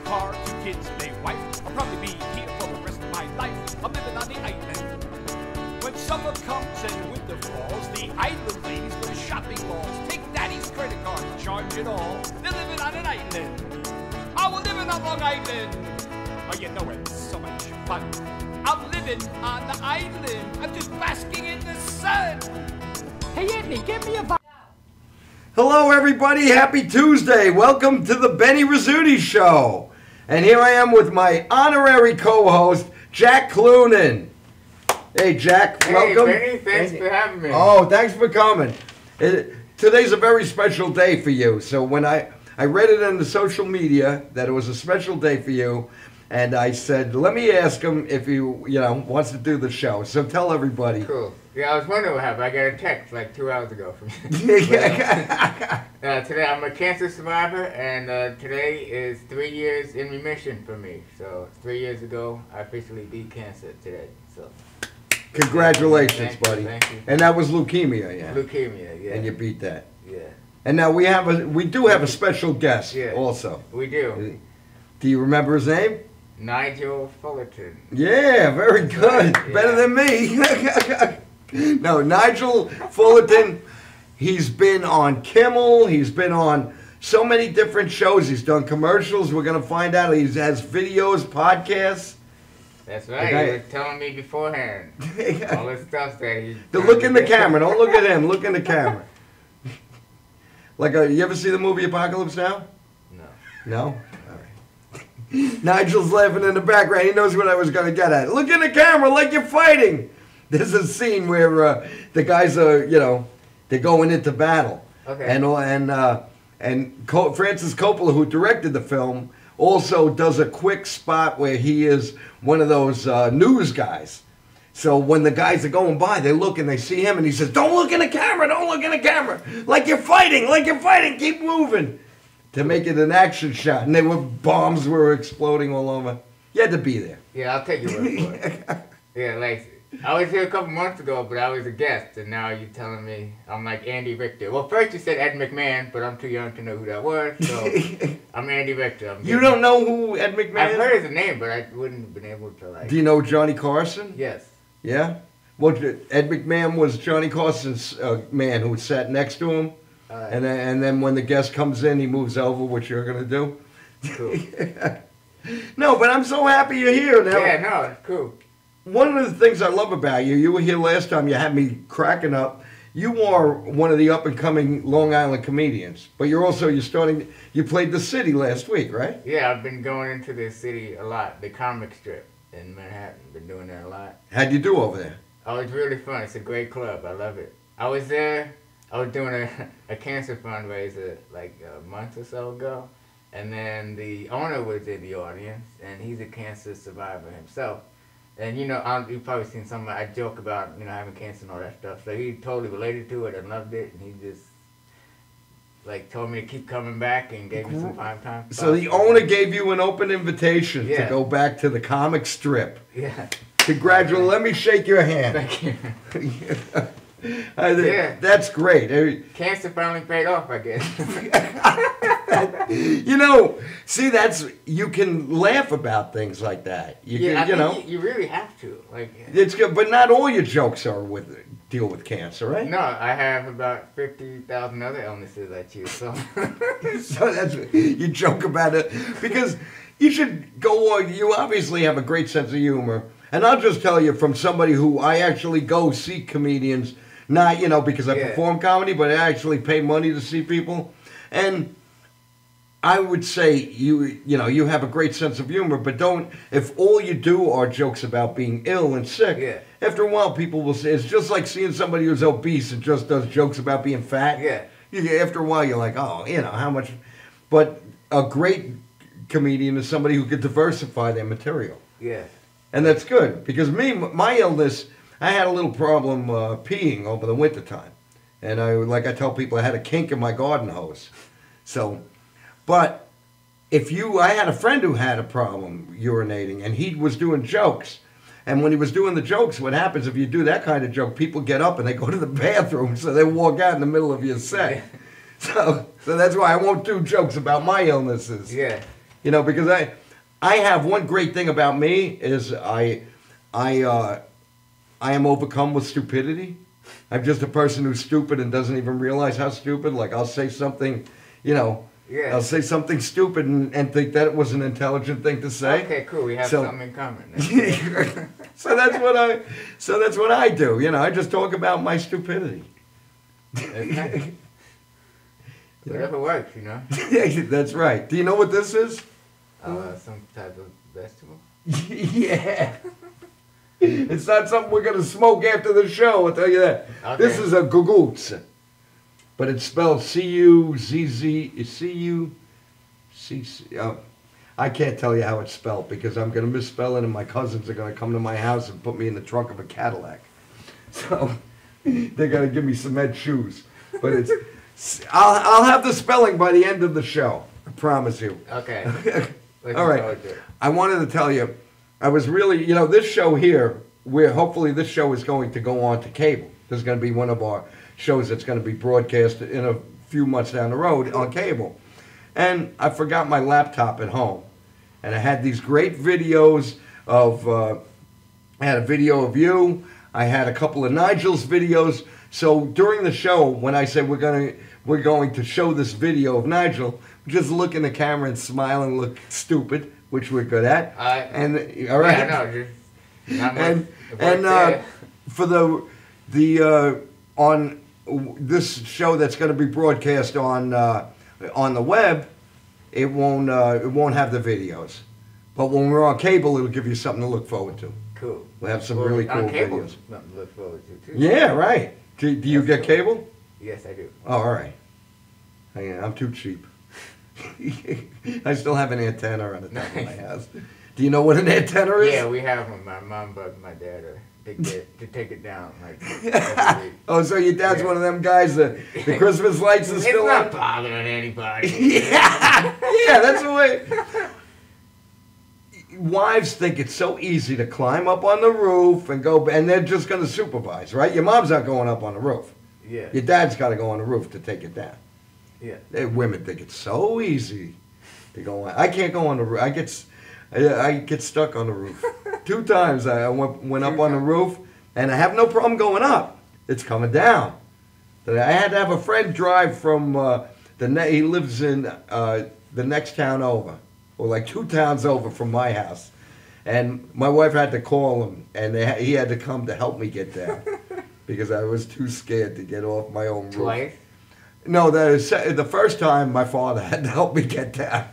car, 2 kids and a wife. I'll probably be here for the rest of my life. I'm living on the island. When summer comes and winter falls, the island ladies go to shopping malls. Take daddy's credit card, charge it all. They're living on an island. Oh, we're living on Long Island. Oh, you know it's so much fun. I'm living on the island. I'm just basking in the sun. Hey, Anthony, give me a... Hello, everybody. Happy Tuesday. Welcome to the Benny Rizzuti Show. And here I am with my honorary co-host, Jack Clunan. Hey, Jack. Welcome. Hey, Benny. Thanks for having me. Oh, thanks for coming. Today's a very special day for you. So when I read it on the social media that it was a special day for you, and I said, let me ask him if he, wants to do the show. So tell everybody. Cool. Yeah, I was wondering what happened. I got a text like 2 hours ago from you. Today I'm a cancer survivor, and today is 3 years in remission for me. So 3 years ago, I officially beat cancer today. So congratulations, buddy. Thank you. And that was leukemia, yeah. Leukemia, yeah. And you beat that. Yeah. And now we do have a special guest also. We do. Do you remember his name? Nigel Fullerton. Yeah, very good. Right, yeah. Better than me. No, Nigel Fullerton, he's been on Kimmel, he's been on so many different shows, he's done commercials, we're going to find out, he has videos, podcasts. That's right, Okay. he was telling me beforehand all this stuff that he... Look in the camera, don't look at him, look in the camera. You ever see the movie Apocalypse Now? No. No? All right. Nigel's laughing in the background, he knows what I was going to get at. Look in the camera like you're fighting. There's a scene where the guys are, they're going into battle. Okay. And Francis Coppola, who directed the film, also does a quick spot where he is one of those news guys. So when the guys are going by, they look and they see him, and he says, "Don't look in the camera, don't look in the camera, like you're fighting, keep moving," to make it an action shot. And bombs were exploding all over. You had to be there. Yeah, I'll take your word for it. Yeah, like... I was here a couple months ago, but I was a guest, and now you're telling me I'm like Andy Richter. Well, first you said Ed McMahon, but I'm too young to know who that was, so I'm Andy Richter. You don't know who Ed McMahon is? I've heard his name, but I wouldn't have been able to, like... Do you know Johnny Carson? Yes. Yeah? Well, Ed McMahon was Johnny Carson's man who sat next to him, and then when the guest comes in, he moves over, which you're going to do. Cool. No, but I'm so happy you're here now. Yeah, no, it's cool. One of the things I love about you were here last time, you had me cracking up. You are one of the up-and-coming Long Island comedians, but you played the city last week, right? Yeah, I've been going into the city a lot, the comic strip in Manhattan. Been doing that a lot. How'd you do over there? Oh, it's really fun. It's a great club. I love it. I was there. I was doing a cancer fundraiser like a month or so ago, and then the owner was in the audience, and he's a cancer survivor himself. And, you've probably seen I joke about, having cancer and all that stuff. So he totally related to it and loved it. And he just, told me to keep coming back and gave me some time. So the owner gave you an open invitation to go back to the comic strip. Yeah. Congratulations. Let me shake your hand. Thank you. Yeah. That's great. Cancer finally paid off, I guess. See, you can laugh about things like that. You really have to. It's good, but not all your jokes deal with cancer, right? No, I have about 50,000 other illnesses I choose. So, so you joke about it because you should go on. You obviously have a great sense of humor, and I'll just tell you from somebody who I actually go see comedians, not because I perform comedy, but I actually pay money to see people, and I would say you have a great sense of humor, but if all you do are jokes about being ill and sick, after a while people will say, it's just like seeing somebody who's obese and just does jokes about being fat. Yeah. After a while you're like, oh, how much, but a great comedian is somebody who could diversify their material. Yeah. And that's good, because my illness, I had a little problem peeing over the wintertime. And I tell people, I had a kink in my garden hose. So... But I had a friend who had a problem urinating, and he was doing jokes. And when he was doing the jokes, what happens if you do that kind of joke, people get up and they go to the bathroom, so they walk out in the middle of your set. So that's why I won't do jokes about my illnesses. Yeah. You know, because I have one great thing about me is I am overcome with stupidity. I'm just a person who's stupid and doesn't even realize how stupid. Like I'll say something, you know, Yeah. I'll say something stupid and think that it was an intelligent thing to say. Okay, cool. We have something in common. So that's what I do. You know, I just talk about my stupidity. Whatever works, you know. That's right. Do you know what this is? Some type of vegetable. Yeah. It's not something we're gonna smoke after the show. I'll tell you that. Okay. This is a gugutz, but it's spelled C-U-Z-Z C-U-C-C. I can't tell you how it's spelled because I'm gonna misspell it, and my cousins are gonna come to my house and put me in the trunk of a Cadillac. So they're gonna give me cement shoes. But it's I'll have the spelling by the end of the show. I promise you. Okay. All right. I wanted to tell you. I was really, you know, this show here, where hopefully this show is going to go on to cable. This is going to be one of our shows that's going to be broadcast in a few months down the road on cable. And I forgot my laptop at home. And I had these great videos of, I had a video of you. I had a couple of Nigel's videos. So during the show, when I said we're going to show this video of Nigel, just look in the camera and smile and look stupid, which we're good at. And all right. Yeah, no, just not much. And for the on this show that's going to be broadcast on the web, it won't have the videos. But when we're on cable, it'll give you something to look forward to. Cool. We'll have some really cool videos. Something to look forward to too. Yeah, right. Do you get cable? Yes, I do. Oh, all right. I'm too cheap. I still have an antenna on the top of my house. Do you know what an antenna is? Yeah, we have them. My mom bugged my dad to take it down. Like, every week. Oh, so your dad's one of them guys that the Christmas lights are still on? It's not bothering anybody. Yeah, that's the way. Wives think it's so easy to climb up on the roof and go, and they're just going to supervise, right? Your mom's not going up on the roof. Yeah. Your dad's got to go on the roof to take it down. Yeah. Women think it's so easy to go on. I can't go on the roof. I get stuck on the roof. 2 times I went up on the roof, and I have no problem going up. It's coming down. I had to have a friend drive from he lives in the next town over, or like 2 towns over from my house. And my wife had to call him, and he had to come to help me get down because I was too scared to get off my own roof. Twice? No, the first time my father had to help me get down.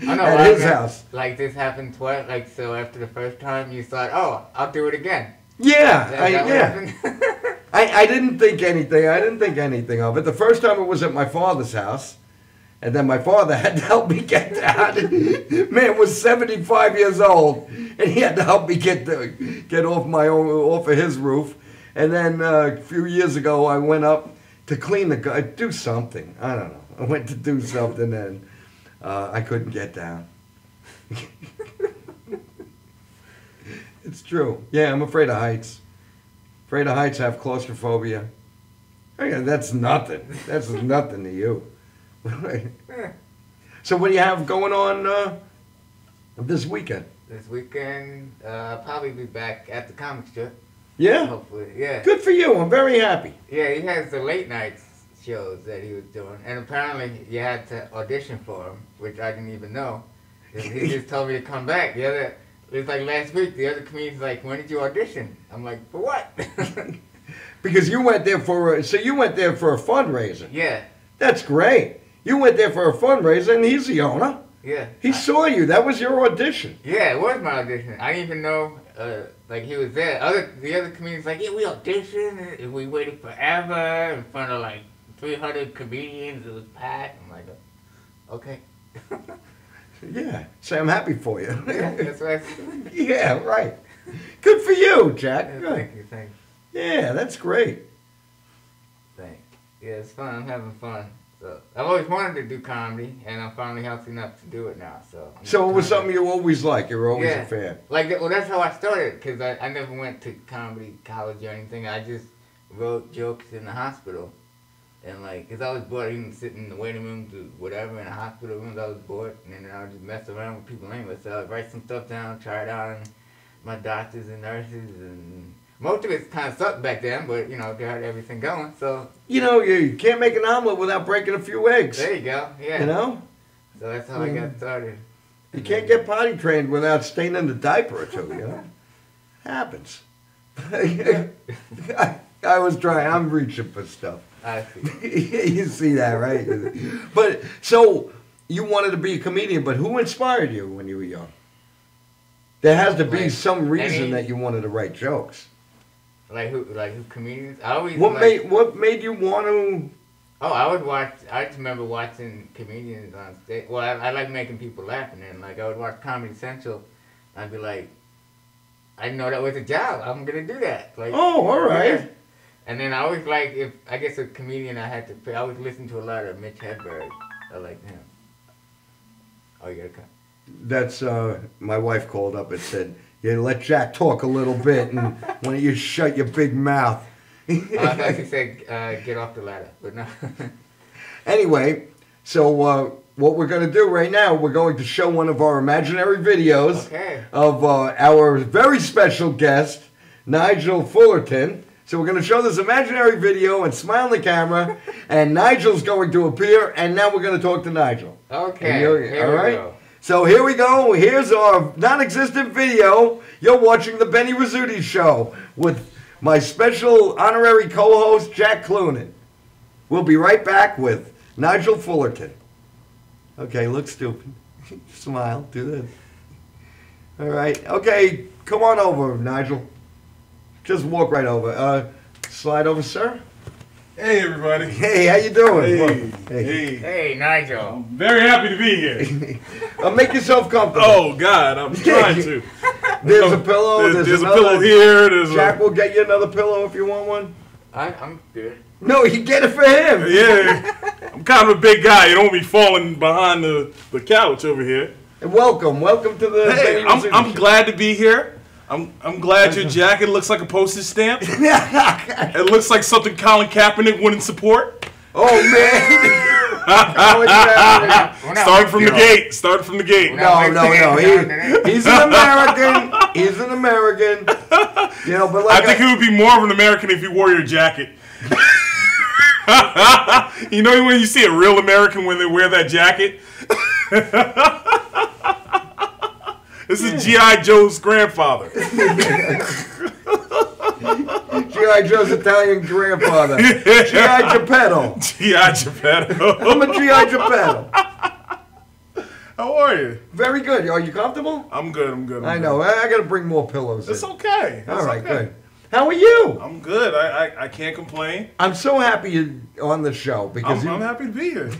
I know, at his house. Like this happened twice. Like so, after the first time, you thought, "Oh, I'll do it again." Yeah, Yeah. I didn't think anything. I didn't think anything of it. The first time it was at my father's house, and then my father had to help me get down. Man was 75 years old, and he had to help me get off of his roof. And then a few years ago, I went up to clean do something. I don't know. I went to do something, and I couldn't get down. It's true. Yeah, I'm afraid of heights. Afraid of heights, have claustrophobia. That's nothing. That's nothing to you. So what do you have going on this weekend? This weekend, I'll probably be back at the comic strip. Yeah? Hopefully, yeah. Good for you. I'm very happy. Yeah, he has the late night shows that he was doing. And apparently you had to audition for him, which I didn't even know. He just told me to come back. It was like last week, the other comedian's like, when did you audition? I'm like, for what? Because you went there for a fundraiser. Yeah. That's great. You went there for a fundraiser, and he's the owner. Yeah. He saw you. That was your audition. Yeah, it was my audition. I didn't even know, like, he was there. The other comedians like, yeah, we auditioned, and we waited forever in front of, like, 300 comedians. It was packed. I'm like, okay. Yeah. Say I'm happy for you. Yeah, that's what I said. Yeah, right. Good for you, Jack. Yeah, Good. thank you. Yeah, that's great. Thanks. Yeah, it's fun. I'm having fun. So I've always wanted to do comedy, and I'm finally healthy enough to do it now. So it was something you always liked. You were always a fan. Well, that's how I started, because I never went to comedy college or anything. I just wrote jokes in the hospital. And like, cause I was bored, even sitting in the waiting room to whatever in the hospital rooms, I was bored, and then I would just mess around with people anyway. So I would write some stuff down, try it out on my doctors and nurses, and most of it kind of sucked back then, but you know, they had everything going. So you know, you can't make an omelet without breaking a few eggs. there you go, yeah. You know, So that's how I got started. you can't get potty trained without staining the diaper or two. You know, happens. I was trying. I'm reaching for stuff. I see. You see that, right? But so you wanted to be a comedian, but who inspired you when you were young? There has to be Like, some reason any- that you wanted to write jokes. Like who comedians? I always What made you want to? Oh, I would watch. I just remember watching comedians on stage. Well, I like making people laugh, and then like I would watch Comedy Central. I'd be like, I didn't know that was a job. I'm gonna do that. Like, Oh, all right. yeah. And then I always like, if I guess a comedian I had to pay. I always listen to a lot of Mitch Hedberg. I like him. Oh, you gotta come. That's my wife called up and said, "Yeah, let Jack talk a little bit, and why don't you shut your big mouth?" I thought you said get off the ladder, but no. Anyway, so what we're going to do right now, we're going to show one of our imaginary videos Okay. of our very special guest, Nigel Fullerton. So we're going to show this imaginary video and smile in the camera, and Nigel's going to appear, and now we're going to talk to Nigel. Okay. And you're- Here all we right? go. So here we go. Here's our non-existent video. You're watching the Benny Rizzuti Show with my special honorary co-host, Jack Cloonan. We'll be right back with Nigel Fullerton. Okay, look stupid. Smile. Do this. All right. Okay, come on over, Nigel. Just walk right over. Slide over, sir. Hey, everybody. Hey, how you doing? Hey. Hey, Nigel. I'm very happy to be here. Make yourself comfortable. Oh, God, I'm trying to. There's a pillow. There's a another- pillow here. Jack will get you another pillow if you want one. I'm good. No, you get it for him. Yeah. I'm kind of a big guy. You don't want me falling behind the couch over here. And welcome to the. Hey, Benny Rizzuti I'm Show. glad to be here. I'm glad your jacket looks like a postage stamp. It looks like something Colin Kaepernick wouldn't support. Oh man. Starting from the gate. Starting from the gate. No. He's an American. He's an American. You know, but like I think he would be more of an American if he wore your jacket. You know when you see a real American when they wear that jacket? This is G.I. Joe's grandfather. G.I. Joe's Italian grandfather. G.I. Geppetto. G.I. Geppetto. I'm a G.I. Geppetto. How are you? Very good. Are you comfortable? I'm good. I know. I got to bring more pillows. It's in. okay. All right, okay. good. How are you? I'm good. I can't complain. I'm so happy you're on the show because I'm happy to be here.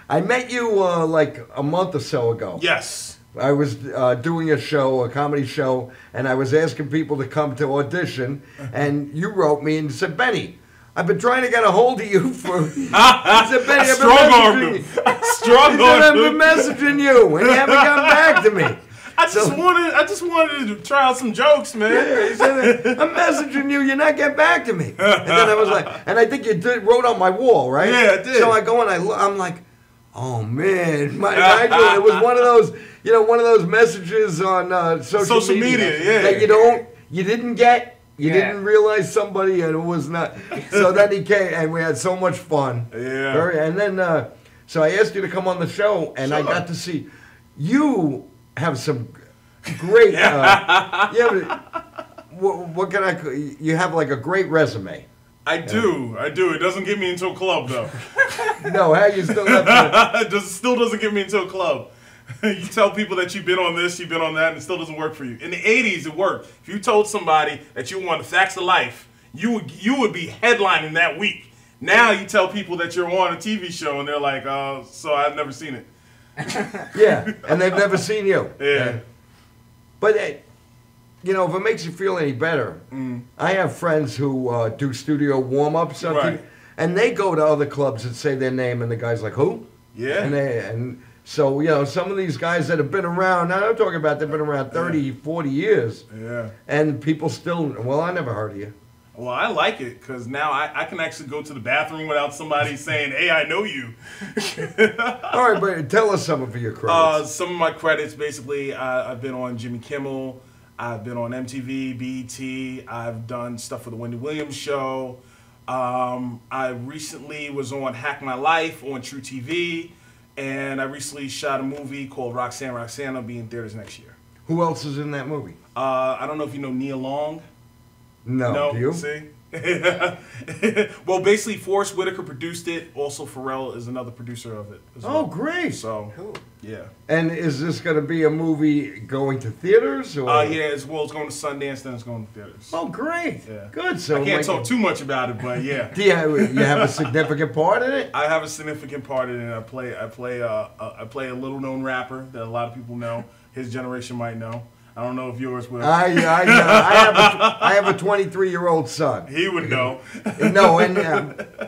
I met you like a month or so ago. Yes. I was doing a comedy show, and I was asking people to come to audition, and you wrote me and said, Benny, I've been trying to get a hold of you for... I said, Benny, I've been Strong-armed him. messaging you. I've been messaging you, and you haven't gotten back to me. I just wanted to try out some jokes, man. Yeah, he said, I'm messaging you, you're not getting back to me. And then I was like, and I think you wrote on my wall, right? Yeah, I did. So I go and I'm like, oh man, Nigel, it was one of those, one of those messages on social media yeah. that you didn't get. You didn't realize somebody, and it was not. So then he came, and we had so much fun. Yeah. And then, so I asked you to come on the show, and I got to see you have some great. What can I? You have like a great resume. I do. It doesn't get me into a club though. No, how you still have to? Still doesn't get me into a club. You tell people that you've been on this, you've been on that, and it still doesn't work for you. In the 80s, it worked. If you told somebody that you wanted facts of life, you would be headlining that week. Now you tell people that you're on a TV show, and they're like, so I've never seen it. Yeah, and they've never seen you. Yeah. But, if it makes you feel any better, I have friends who do studio warm-ups on Right. TV, and they go to other clubs and say their name, and the guy's like, who? Yeah. So, some of these guys that have been around, now I'm talking about they've been around 30, 40 years, Yeah. and people still, well, I never heard of you. Well, I like it because now I can actually go to the bathroom without somebody saying, "Hey, I know you." All right, but tell us some of your credits. Some of my credits, basically, I've been on Jimmy Kimmel, I've been on MTV, BET, I've done stuff for the Wendy Williams Show. I recently was on Hack My Life on True TV, and I recently shot a movie called Roxanne Roxanne. Will be in theaters next year. Who else is in that movie? I don't know if you know Nia Long. No, do you? See? Well, basically, Forrest Whitaker produced it. Also, Pharrell is another producer of it. As well. Great. So, Cool. yeah. And is this going to be a movie going to theaters? Or? Yeah, as well. It's going to Sundance, then it's going to theaters. Oh, great. Yeah. Good. So I can't talk too much about it, but yeah. Do you have a significant part in it? I have a significant part in it. I play a little known rapper that a lot of people know. His generation might know. I don't know if yours will. I have a 23-year-old son. He would know. No, and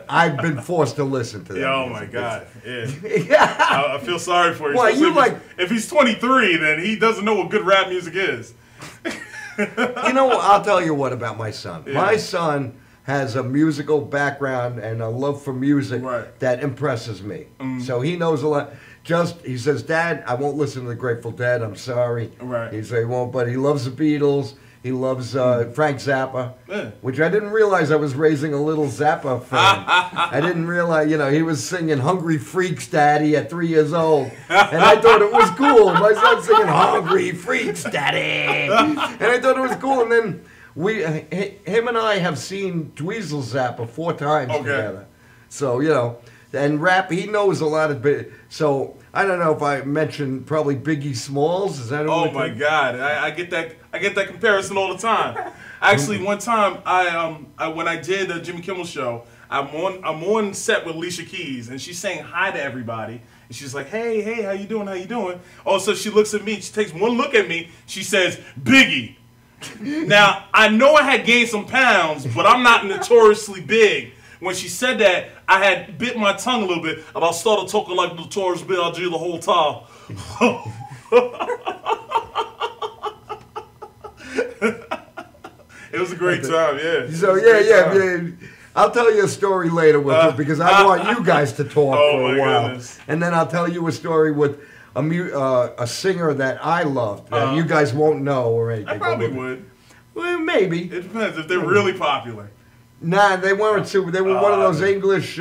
I've been forced to listen to that. Yeah, oh my God. Yeah. Yeah. I feel sorry for you. Well, you if he's 23, then he doesn't know what good rap music is. You know, I'll tell you what about my son. Yeah. My son has a musical background and a love for music Right. that impresses me. So he knows a lot. He says, "Dad, I won't listen to the Grateful Dead. I'm sorry." Right. He said he won't, but he loves the Beatles. He loves Frank Zappa, Yeah. which I didn't realize I was raising a little Zappa fan. I didn't realize, he was singing "Hungry Freaks, Daddy" at 3 years old, and I thought it was cool. My son's singing "Hungry Freaks, Daddy," and I thought it was cool. And then him and I have seen Dweezil Zappa 4 times together. So and rap, he knows a lot of bit. So I don't know if I mentioned probably Biggie Smalls. Is that? Oh my God, I get that. I get that comparison all the time. Actually, one time when I did the Jimmy Kimmel show, I'm on set with Alicia Keys, and she's saying hi to everybody. And she's like, "Hey, how you doing? How you doing?" Also, she looks at me. She takes one look at me. She says, "Biggie." Now I know I had gained some pounds, but I'm not notoriously big. When she said that, I had bit my tongue a little bit, and I started talking like Notorious B.I.G. the whole time. It was a great time, yeah. So yeah. I'll tell you a story later because I want you guys to talk for a while, goodness. and then I'll tell you a story with a singer that I loved that you guys won't know or anything. I probably would. Well, maybe. It depends if they're really popular. Nah, they weren't super. They were one of those English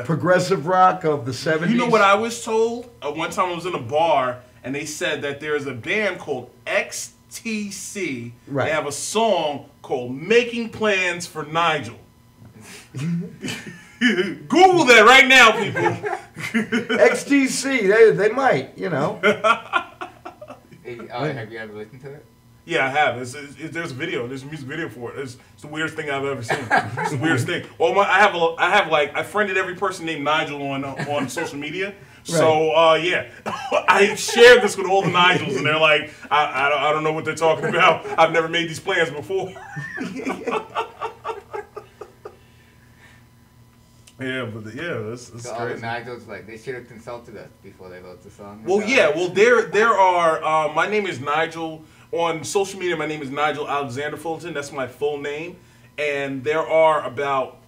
progressive rock of the 70s. You know what I was told? One time I was in a bar, and they said that there's a band called XTC. Right. They have a song called "Making Plans for Nigel." Google that right now, people. XTC, they might, Have you ever listened to it? Yeah, I have. There's a video. There's a music video for it. It's the weirdest thing I've ever seen. It's the weirdest thing. Well, I friended every person named Nigel on social media. So I shared this with all the Nigels, and they're like, I don't know what they're talking about. I've never made these plans before. That's So all the crazy. Nigels, they should have consulted us before they wrote the song. Well, yeah. Well, there are. My name is Nigel. On social media, my name is Nigel Alexander Fullerton. That's my full name. And there are about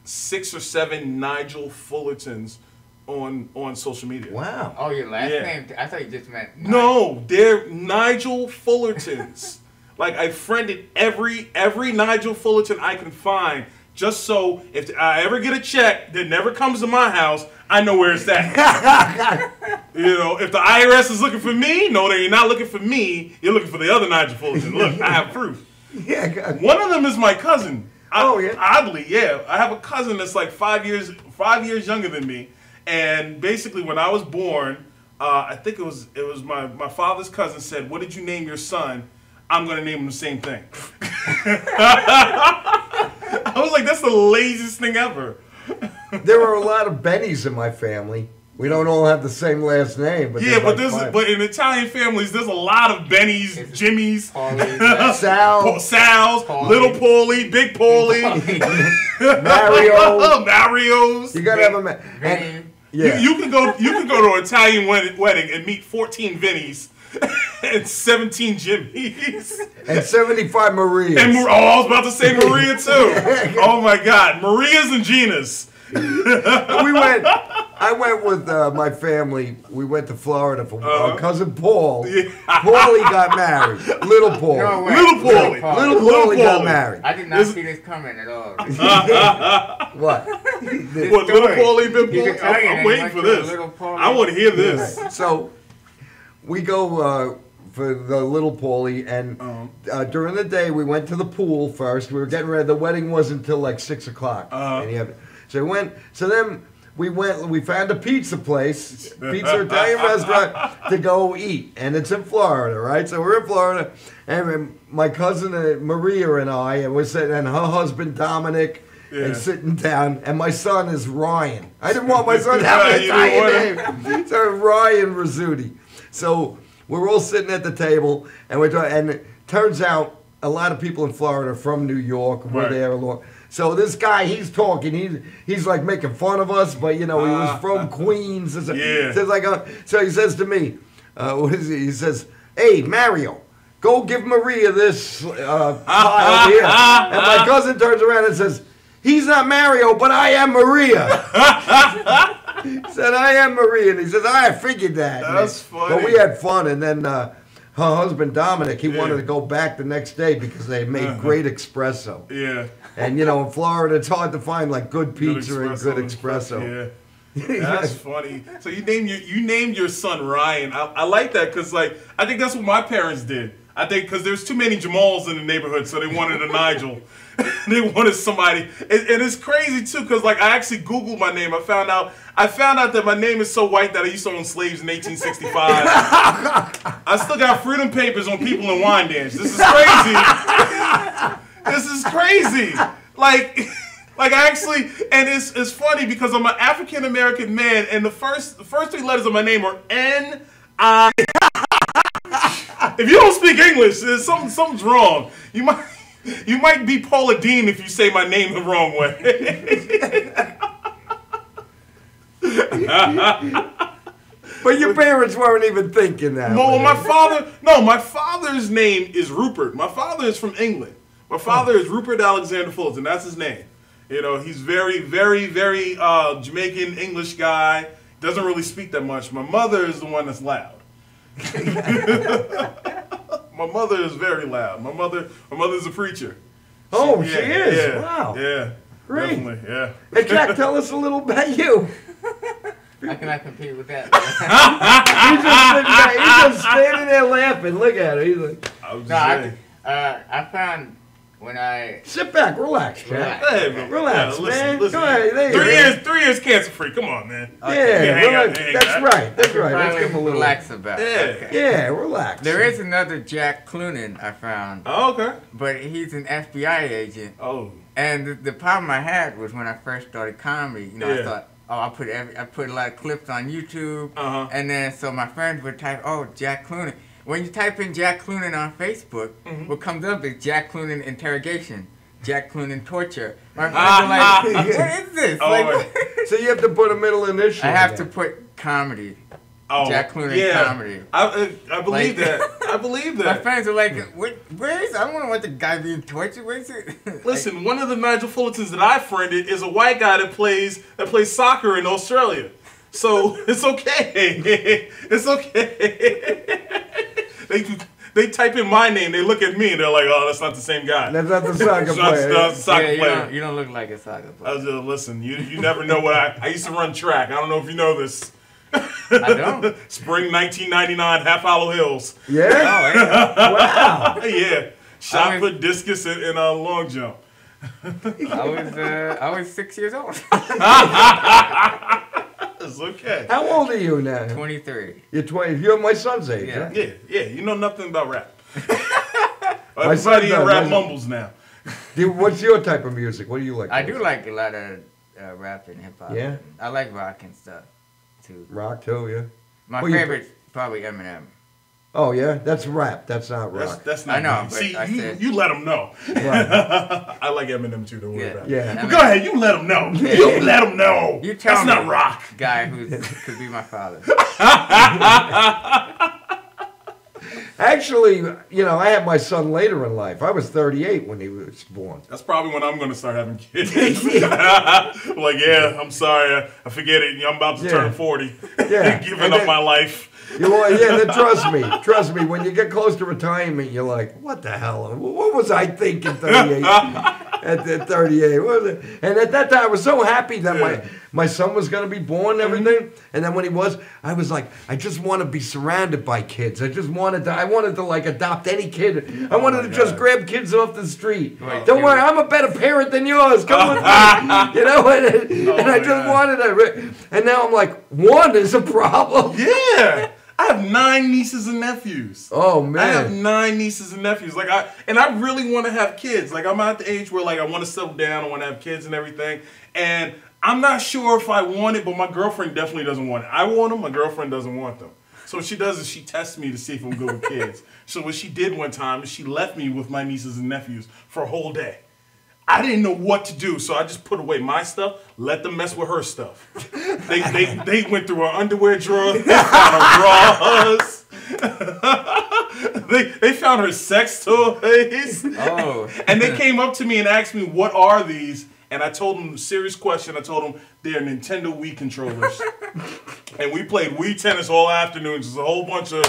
6 or 7 Nigel Fullertons on social media. Wow. Oh, your last name? I thought you just meant... No, they're Nigel Fullertons. I friended every Nigel Fullerton I can find, just so if I ever get a check that never comes to my house, I know where it's at. If the IRS is looking for me, no, they're not looking for me. You're looking for the other Nigel Fullerton. Look, I have proof. Yeah. One of them is my cousin. Yeah. Oddly, yeah. I have a cousin that's like 5 years younger than me. And basically, when I was born, I think it was my father's cousin said, "What did you name your son?" "I'm going to name him the same thing." I was like, that's the laziest thing ever. There are a lot of Bennies in my family. We don't all have the same last name, but but in Italian families, there's a lot of Bennies, Jimmys, Sal's, Paulie. Little Paulie, Big Paulie, Mario's. You gotta have a You can go to an Italian wedding and meet 14 Vinnies. and 17 Jimmys. And 75 Marias. And I was about to say Maria too. Oh my God, Marias and Ginas. I went with my family. We went to Florida for our cousin Paul. Yeah. Paulie got married. Little Paul. No way. Little Paulie. Little Paulie got married. I did not see this coming at all. What? What, Little Paulie been Paulie? I'm waiting for this. I want to hear this. So we go for the Little Paulie, and during the day we went to the pool first. We were getting ready. The wedding wasn't until like 6 o'clock. So we went. So then we found a pizza place, pizza Italian restaurant to go eat, and it's in Florida, right? So we're in Florida, and my cousin Maria and I, and we're sitting, and her husband Dominic, and sitting down, and my son is Ryan. I didn't want my son to have an Italian name, so Ryan Rizzuti. So we're all sitting at the table, and we're talking, and it turns out a lot of people in Florida are from New York. We're there a lot. So this guy, he's talking. He's like making fun of us, but you know he was from Queens. So he says to me, "What is he?" He says, "Hey Mario, go give Maria this pile here." And my cousin turns around and says, "He's not Mario, but I am Maria." He said, "I am Maria," and he says, "I figured that." That's funny. But we had fun, and then her husband Dominic, he wanted to go back the next day because they made great espresso. Yeah. And you know, in Florida, it's hard to find like good pizza and good espresso. Yeah, that's funny. So you named your son Ryan. I like that because like I think that's what my parents did. I think because there's too many Jamals in the neighborhood, so they wanted a Nigel. They wanted somebody, and it's crazy too because like I actually Googled my name. I found out that my name is so white that I used to own slaves in 1865. I still got freedom papers on people in Wyandanch. This is crazy. This is crazy. Like I actually, and it's funny because I'm an African American man, and the first 3 letters of my name are N-I. If you don't speak English, there's something's wrong. You might be Paula Dean if you say my name the wrong way. But your parents weren't even thinking that. No, my father's name is Rupert. My father is from England. My father is Rupert Alexander Fulton. That's his name. You know, he's very, very, very Jamaican English guy. Doesn't really speak that much. My mother is the one that's loud. My mother is very loud. My mother's a preacher. Oh, she is? Yeah, wow. Yeah. Great. Definitely, yeah. Hey, Jack, tell us a little about you. How can I compete with that? He's just standing there laughing. Look at him. He's like, I found when I sit back, relax, Jack. Hey, relax, man. Listen. Go ahead. 3 years cancer free. Come on, man. That's right. That's right. Let's give him a little relax about. Yeah, relax. There is another Jack Clunan I found. Oh, okay. But he's an FBI agent. Oh. And the problem I had was when I first started comedy. You know, I thought, I put a lot of clips on YouTube, and then so my friends would type, "Oh, Jack Clunan." When you type in Jack Clunan on Facebook, what comes up is Jack Clunan interrogation, Jack Clunan torture. My friends are like, "What is this?" So you have to put a middle initial. I have to put comedy. Oh, Jack Clunan comedy. I believe that. I believe that. My friends are like, where is it? I don't want the guy being tortured. Where is it? Listen, one of the Nigel Fullertons that I friended is a white guy that plays soccer in Australia. So it's okay. It's okay. They type in my name, they look at me, and they're like, "Oh, that's not the same guy. That's not the soccer player." That's the soccer player. You don't look like a soccer player. Listen, you never know what I used to run track. I don't know if you know this. I don't. Spring 1999, Half Hollow Hills. Yeah? Oh, yeah. Wow. Yeah. Shot put, discus, and long jump. I was 6 years old. It's okay. How old are you now? 23. You're 20. You're my son's age. Yeah. Huh? Yeah. You know nothing about rap. My son Everybody in does. rap mumbles now. What's your type of music? What do you like? I do like a lot of rap and hip hop. Yeah? I like rock and stuff too. Rock too, yeah. My favorite's probably Eminem. Oh yeah, that's rap. That's not rock. That's not. I know. See, but you let them know. Right. I like Eminem too. Don't worry about it. Yeah. But go ahead. You let them know. You let them know. You tell that's me, not rock. Guy who could be my father. Actually, you know, I had my son later in life. I was 38 when he was born. That's probably when I'm going to start having kids. Like, yeah, I'm sorry. I forget it. I'm about to turn 40. Yeah. Giving up my life. Then trust me. When you get close to retirement, you're like, "What the hell? What was I thinking?" 38. At 38, what was it? And at that time, I was so happy that my son was going to be born and everything. And then when he was, I was like, I just want to be surrounded by kids. I wanted to like adopt any kid. I wanted to just grab kids off the street. Don't worry, I'm a better parent than yours. Come with me, you know. And I just wanted to. And now I'm like, one is a problem. Yeah. I have 9 nieces and nephews. Oh man, I have 9 nieces and nephews. Like I really want to have kids. Like I'm at the age where like I want to settle down. I want to have kids and everything. And I'm not sure if I want it, but my girlfriend definitely doesn't want it. I want them. My girlfriend doesn't want them. So what she does is she tests me to see if I'm good with kids. So what she did one time is she left me with my nieces and nephews for a whole day. I didn't know what to do, so I just put away my stuff, let them mess with her stuff. They went through her underwear drawer, they found her bras, they found her sex toys. Oh. And they came up to me and asked me, "What are these?" And I told them a serious question. I told them they're Nintendo Wii controllers. And we played Wii tennis all afternoon, just a whole bunch of...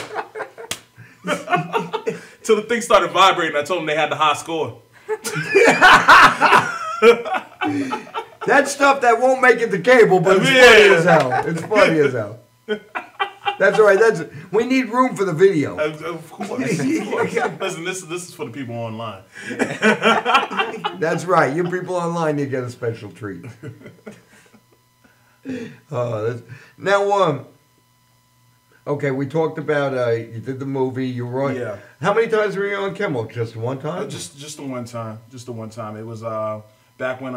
Till the thing started vibrating. I told them they had the high score. That's stuff that won't make it to cable, but it's funny as hell. It's funny as hell. That's all right. We need room for the video. Of course. Listen, this is for the people online. That's right. You people online, you get a special treat. Now, okay, we talked about you did the movie. You were on. Yeah. How many times were you on Kimmel? Just one time? Just the one time. Just the one time. It was back when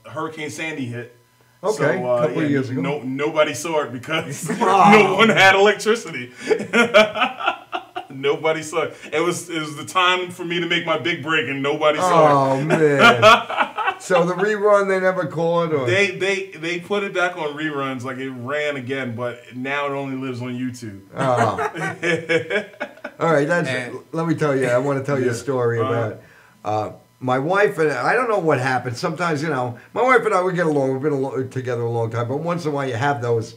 Hurricane Sandy hit. Okay, so, a couple of years ago. Nobody saw it because no one had electricity. Nobody saw it. It was the time for me to make my big break, and nobody saw it. Oh man! So the rerun they never caught, or they put it back on reruns, like it ran again, but now it only lives on YouTube. Oh. All right, let me tell you. I want to tell you a story about. My wife and I don't know what happened. Sometimes, you know, my wife and I, we get along. We've been together a long time. But once in a while, you have those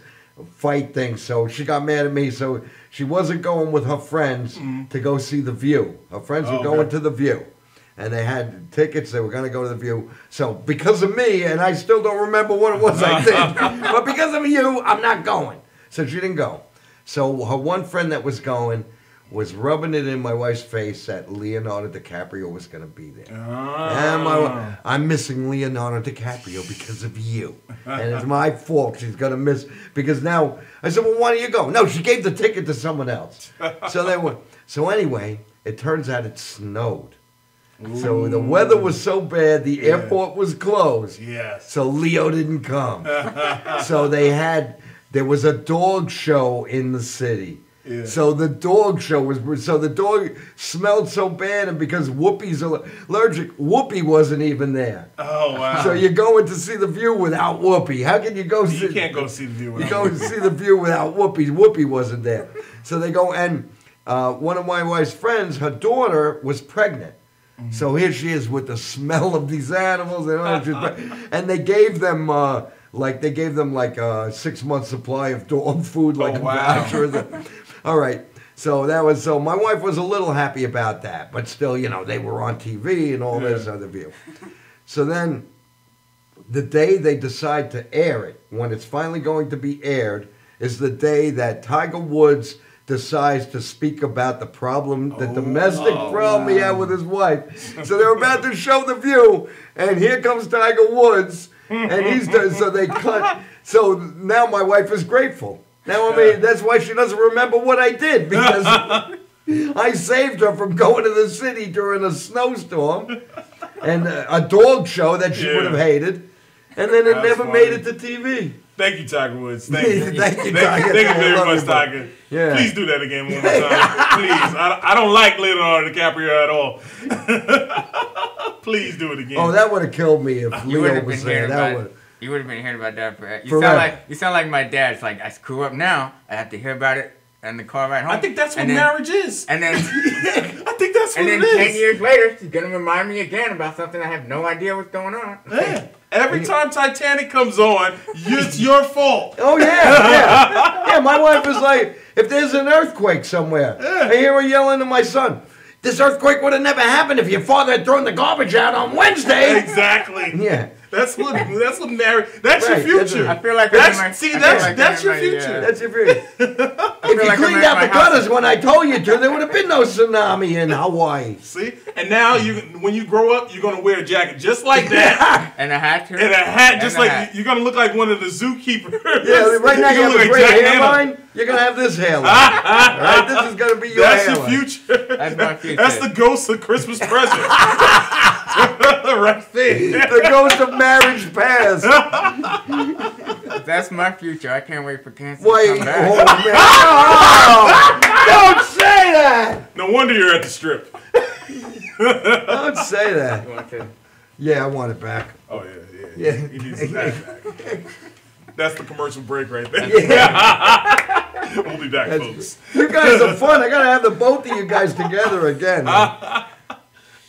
fight things. So she got mad at me. So she wasn't going with her friends to go see The View. Her friends were going to The View. And they had tickets. They were going to go to The View. So because of me, and I still don't remember what it was I did. But because of you, I'm not going. So she didn't go. So her one friend that was going was rubbing it in my wife's face that Leonardo DiCaprio was going to be there. And I'm missing Leonardo DiCaprio because of you. And it's my fault she's going to miss. Because now, I said, well, why don't you go? No, she gave the ticket to someone else. So they went. So anyway, it turns out it snowed. Ooh. So the weather was so bad, the airport was closed. Yes. So Leo didn't come. So there was a dog show in the city. Yeah. So the dog show so the dog smelled so bad, and because Whoopi's allergic, Whoopi wasn't even there. Oh wow! So you're going to see The View without Whoopi. How can you go? You can't go see The View without. You go see The View without Whoopi. Whoopi wasn't there. So they go, and one of my wife's friends, her daughter was pregnant. Mm-hmm. So here she is with the smell of these animals, and they gave them. They gave them like a 6-month supply of dog food, like a voucher. All right, so my wife was a little happy about that, but still, you know, they were on TV and all this other view. So then, the day they decide to air it, when it's finally going to be aired, is the day that Tiger Woods decides to speak about the domestic problem he had with his wife. So they're about to show The View, and here comes Tiger Woods, and so they cut. So now my wife is grateful. Now, I mean, that's why she doesn't remember what I did, because I saved her from going to the city during a snowstorm and a dog show that she would have hated, and then it never made it to TV. Thank you, Tiger Woods. Thank you. Thank you, Tiger. Thank you very much, Tiger. Yeah. Please do that again one more time. Please. I don't like Leonardo DiCaprio at all. Please do it again. Oh, that would have killed me if Leo was there. You would have been hearing about that forever. You sound like my dad. It's like, I screw up now, I have to hear about it and the car ride home. I think that's what and then, marriage is. And then, I think that's what and it then is. 10 years later, she's gonna remind me again about something I have no idea what's going on. Yeah. Every time Titanic comes on, it's your fault. Oh yeah. My wife is like, if there's an earthquake somewhere, I hear her yelling to my son, "This earthquake would have never happened if your father had thrown the garbage out on Wednesday." Exactly. Yeah. That's what marriage. That's Right, your that's future. I feel like That's that's your future. That's your future. If you like I'm cleaned at out my the house. gutters when I told you to, there would have been no tsunami in Hawaii. See, and now when you grow up, you're gonna wear a jacket just like that, And a hat too. and a hat just And a like hat. you're gonna look like one of the zookeepers. Yeah, right now you You're have gonna a look great like Jack Hanna. hairline. You're gonna have this hairline. Right? This is gonna be your That's your hairline. future. That's my future. That's the ghost of Christmas present. Right there. The ghost of marriage past. That's my future. I can't wait for cancer Wait, to come back. oh man! Oh, don't say that. No wonder you're at the strip. Don't say that. You want to- Yeah, I want it back. Oh Yeah. yeah. He needs his hat back. That's the commercial break right there. We'll be back, folks. You guys are fun. I gotta have the both of you guys together again.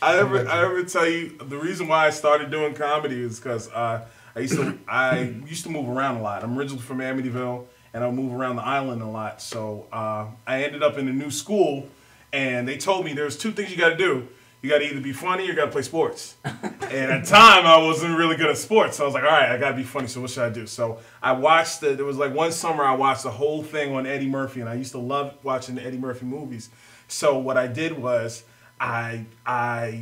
I ever tell you the reason why I started doing comedy is because I used to move around a lot. I'm originally from Amityville, and I move around the island a lot. So I ended up in a new school, and they told me there's two things you got to do. You got to either be funny or you got to play sports. And at the time, I wasn't really good at sports. So I was like, all right, I got to be funny. So what should I do? So I watched there was like one summer I watched the whole thing on Eddie Murphy, and I used to love watching the Eddie Murphy movies. So what I did was I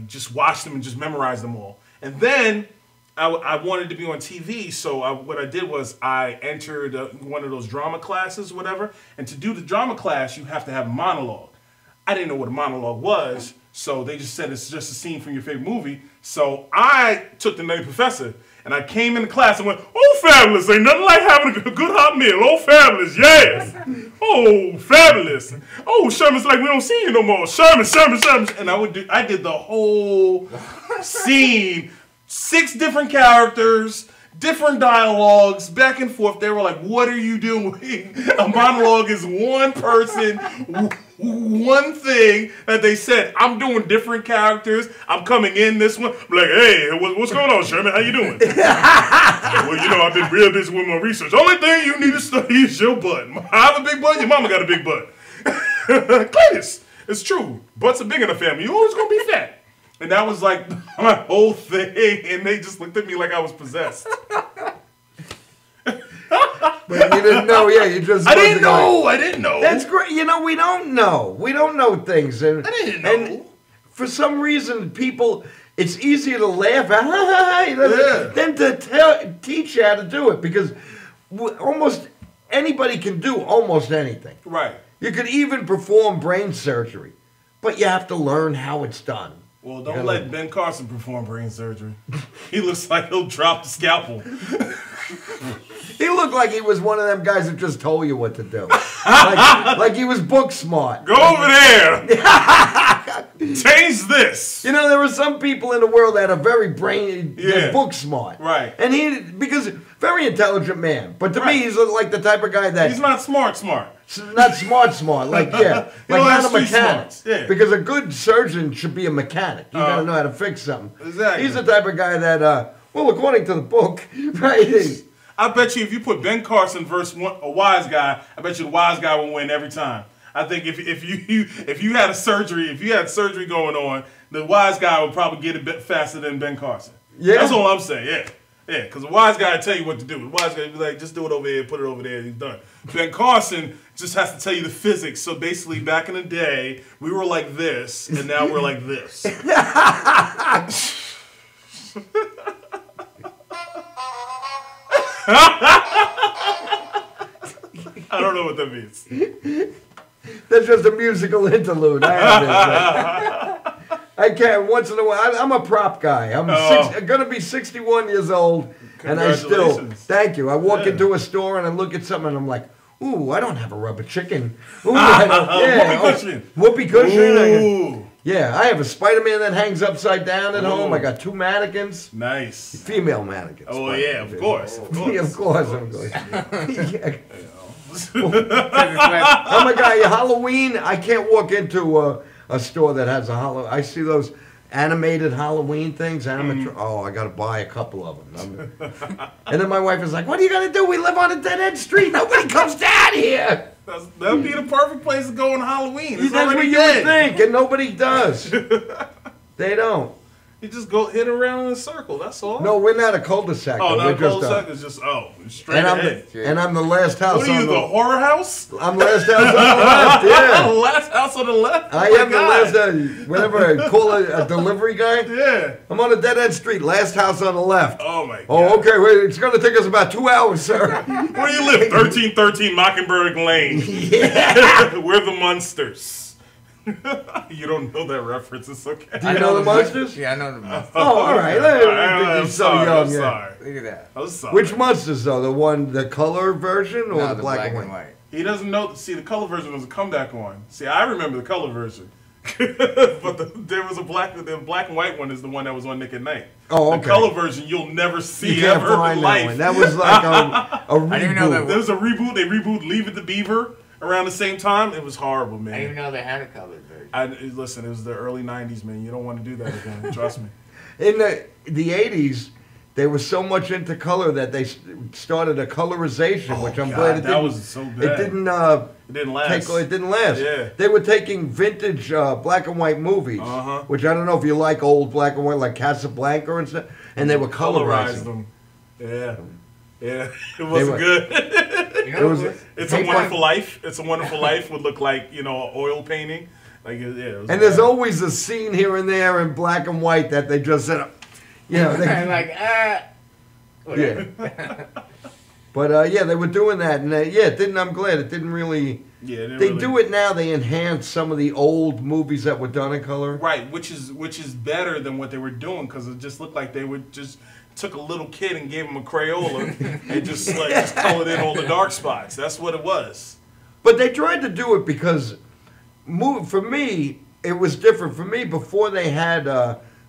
just watched them and just memorized them all. And then I wanted to be on TV, so what I did was I entered one of those drama classes, whatever. And to do the drama class, you have to have a monologue. I didn't know what a monologue was, so they just said it's just a scene from your favorite movie. So I took the nutty professor, and I came in the class and went, "Oh, fabulous! Ain't nothing like having a good hot meal. Oh, fabulous! Yes! Oh, fabulous! Oh, Sherman's like we don't see you no more. Sherman. And I did the whole scene, 6 different characters, different dialogues, back and forth. They were like, "What are you doing?" A monologue is one person, one thing that they said. I'm doing different characters. I'm coming in this one. I'm like, "Hey, what's going on, Sherman? How you doing?" Well, I've been real busy with my research. Only thing you need to study is your butt. I have a big butt. Your mama got a big butt. Cletus, it's true. Butts are big in the family. You're always gonna be fat. And that was like my whole thing, and they just looked at me like I was possessed. But you didn't know, yeah. You just. I didn't know. That's great. We don't know. We don't know things, and I didn't know. And for some reason, people, it's easier to laugh at than to teach you how to do it, because almost anybody can do almost anything. Right. You could even perform brain surgery, but you have to learn how it's done. Well, don't let Ben Carson perform brain surgery. He looks like he'll drop the scalpel. He looked like he was one of them guys that just told you what to do. like he was book smart. Go over there. Change this. There were some people in the world that are very book smart. Right. And because very intelligent man. But to me, he's like the type of guy that... He's not smart. Not smart. Like not a street mechanic. smarts. Yeah. Because a good surgeon should be a mechanic. You got to know how to fix something. Exactly. He's the type of guy that, according to the book, right? I bet you if you put Ben Carson versus a wise guy, I bet you the wise guy will win every time. I think if you had surgery going on, the wise guy would probably get it a bit faster than Ben Carson. Yeah. That's all I'm saying. Yeah, because the wise guy will tell you what to do. The wise guy will be like, just do it over here, put it over there, he's done. Ben Carson just has to tell you the physics. So basically, back in the day, we were like this, and now we're like this. I don't know what that means. That's just a musical interlude. I can't. Once in a while, I'm a prop guy. I'm going to be 61 years old, and I still. Thank you. I walk into a store and I look at something and I'm like, "Ooh, I don't have a rubber chicken." Ooh, whoopee cushion. Whoopee cushion. Ooh. Yeah, I have a Spider-Man that hangs upside down at home. I got 2 mannequins. Nice. Female mannequins. Oh, yeah, of course. Of course. Yeah. I'm a guy. Halloween. I can't walk into a store that has a Halloween. I see those animated Halloween things. Oh, I got to buy a couple of them. And then my wife is like, "What are you gonna do? We live on a dead end street. Nobody comes down here." That'd be the perfect place to go on Halloween. It's That's what you would think, and nobody does. They don't. You just go hit around in a circle. That's all. No, we're not a cul-de-sac. Oh, though. not a cul-de-sac. It's just straight ahead. And I'm the last house. What are you, the horror house? I'm last house on the left. Yeah. The last house on the left. I am the last. Whenever I call a delivery guy. Yeah. I'm on a dead end street. Last house on the left. Oh my God. Oh, okay. Wait, it's going to take us about 2 hours, sir. Where do you live? 1313 Mockingbird Lane. Yeah. We're the Munsters. You don't know that reference. It's okay. Do you know the Munsters? Yeah, I know the Munsters. Oh, all right. I'm He's so sorry. young. I'm Yeah. sorry. Look at that. I'm sorry. Which Munsters though? The color version or No, the black and white? He doesn't know. See, the color version was a comeback one. See, I remember the color version, but there was the black and white one is the one that was on Nick at Night. Oh, okay. The color version you'll never see You can't ever in find life. that one. That was like a reboot. I didn't even know that. There was a reboot. They reboot Leave It to Beaver around the same time. It was horrible, man. I didn't even know they had a colored version. Listen, it was the early '90s, man. You don't want to do that again. Trust me. In the 80s, they were so much into color that they started a colorization, which I'm glad it didn't. That was so bad. It didn't. It didn't last. It didn't last. Yeah. They were taking vintage black and white movies, which I don't know if you like old black and white, like Casablanca and stuff, and they were colorizing them. Yeah. Yeah. It wasn't good. You know, It's a Wonderful Life. It's a Wonderful Life would look like, an oil painting. Like, yeah. It was and there's always a scene here and there in black and white that they just said, they, like, yeah. But yeah, they were doing that, and it didn't. I'm glad it didn't really. Yeah, they do it now. They enhance some of the old movies that were done in color. Right, which is better than what they were doing because it just looked like they would just took a little kid and gave him a Crayola and just colored in all the dark spots. That's what it was. But they tried to do it because, for me, it was different. For me, before they had,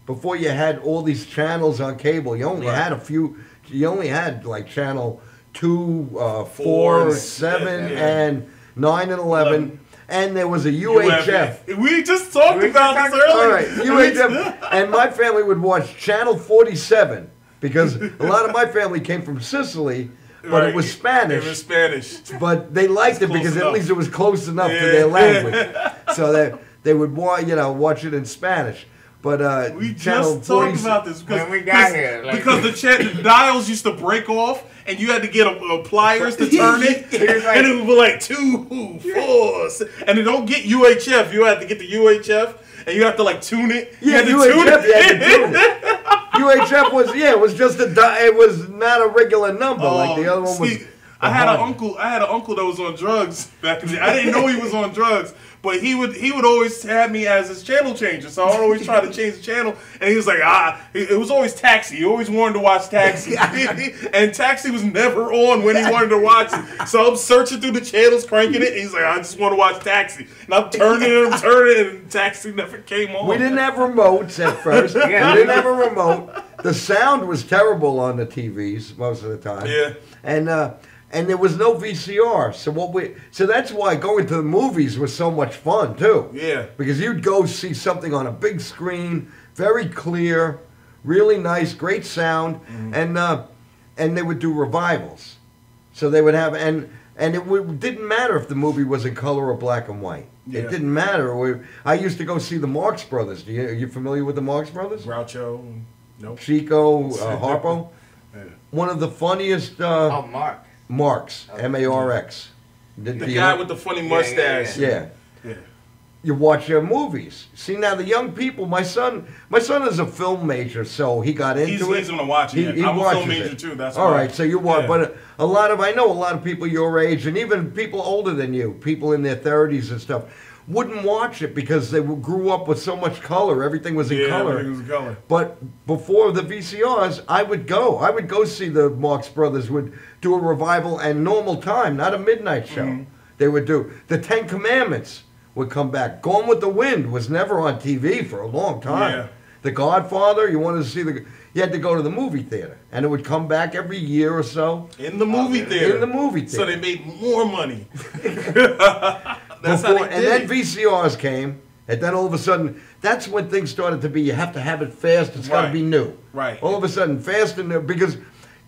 before you had all these channels on cable, you only had a few. You only had like channel 2, 4, 7, and 9 and 11. And there was a UHF. We just talked about this earlier. All right, UHF. And my family would watch channel 47 because a lot of my family came from Sicily, but it was Spanish. It was Spanish. But they liked it because at least it was close enough to their language. So they would watch it in Spanish. But we just talked about this because when we got here, because the dials used to break off and you had to get pliers to turn it, and it would be like 2, 4, and it don't get UHF. You had to get the UHF and you have to tune it. Yeah, UHF was it was just it was not a regular number like the other one was. I had an uncle that was on drugs back in the day. I didn't know he was on drugs, but he would always have me as his channel changer. So I would always try to change the channel, and he was like, it was always Taxi. He always wanted to watch Taxi, and Taxi was never on when he wanted to watch it. So I'm searching through the channels, cranking it, and he's like, I just want to watch Taxi, and I'm turning it, and Taxi never came on. We didn't have remotes at first. We didn't have a remote. The sound was terrible on the TVs most of the time. Yeah. And there was no VCR, so that's why going to the movies was so much fun too. Yeah. Because you'd go see something on a big screen, very clear, really nice, great sound, and they would do revivals. So they would have and it didn't matter if the movie was in color or black and white. Yeah. It didn't matter. I used to go see the Marx Brothers. Are you familiar with the Marx Brothers? Groucho, nope. Chico, Harpo. Yeah. One of the funniest. Mark. Marx, M-A-R-X. The guy with the funny mustache. Yeah. You watch their movies. See, now the young people, my son is a film major, so he got into it. He's going to watch it. I'm a film major too. That's all right. So you watch, but I know a lot of people your age, and even people older than you, people in their 30s and stuff, wouldn't watch it because they grew up with so much color. Everything was in color. Everything was in color. But before the VCRs, I would go see the Marx Brothers would do a revival and normal time, not a midnight show. They would do the 10 Commandments would come back. Gone with the Wind was never on TV for a long time. The Godfather, you wanted to see you had to go to the movie theater, and it would come back every year or so. In the movie theater. In the movie theater. So they made more money. That's how they did and then it. VCRs came, and then all of a sudden, that's when things started to be, you have to have it fast, it's got to be new. Right. All of a sudden, fast and new, because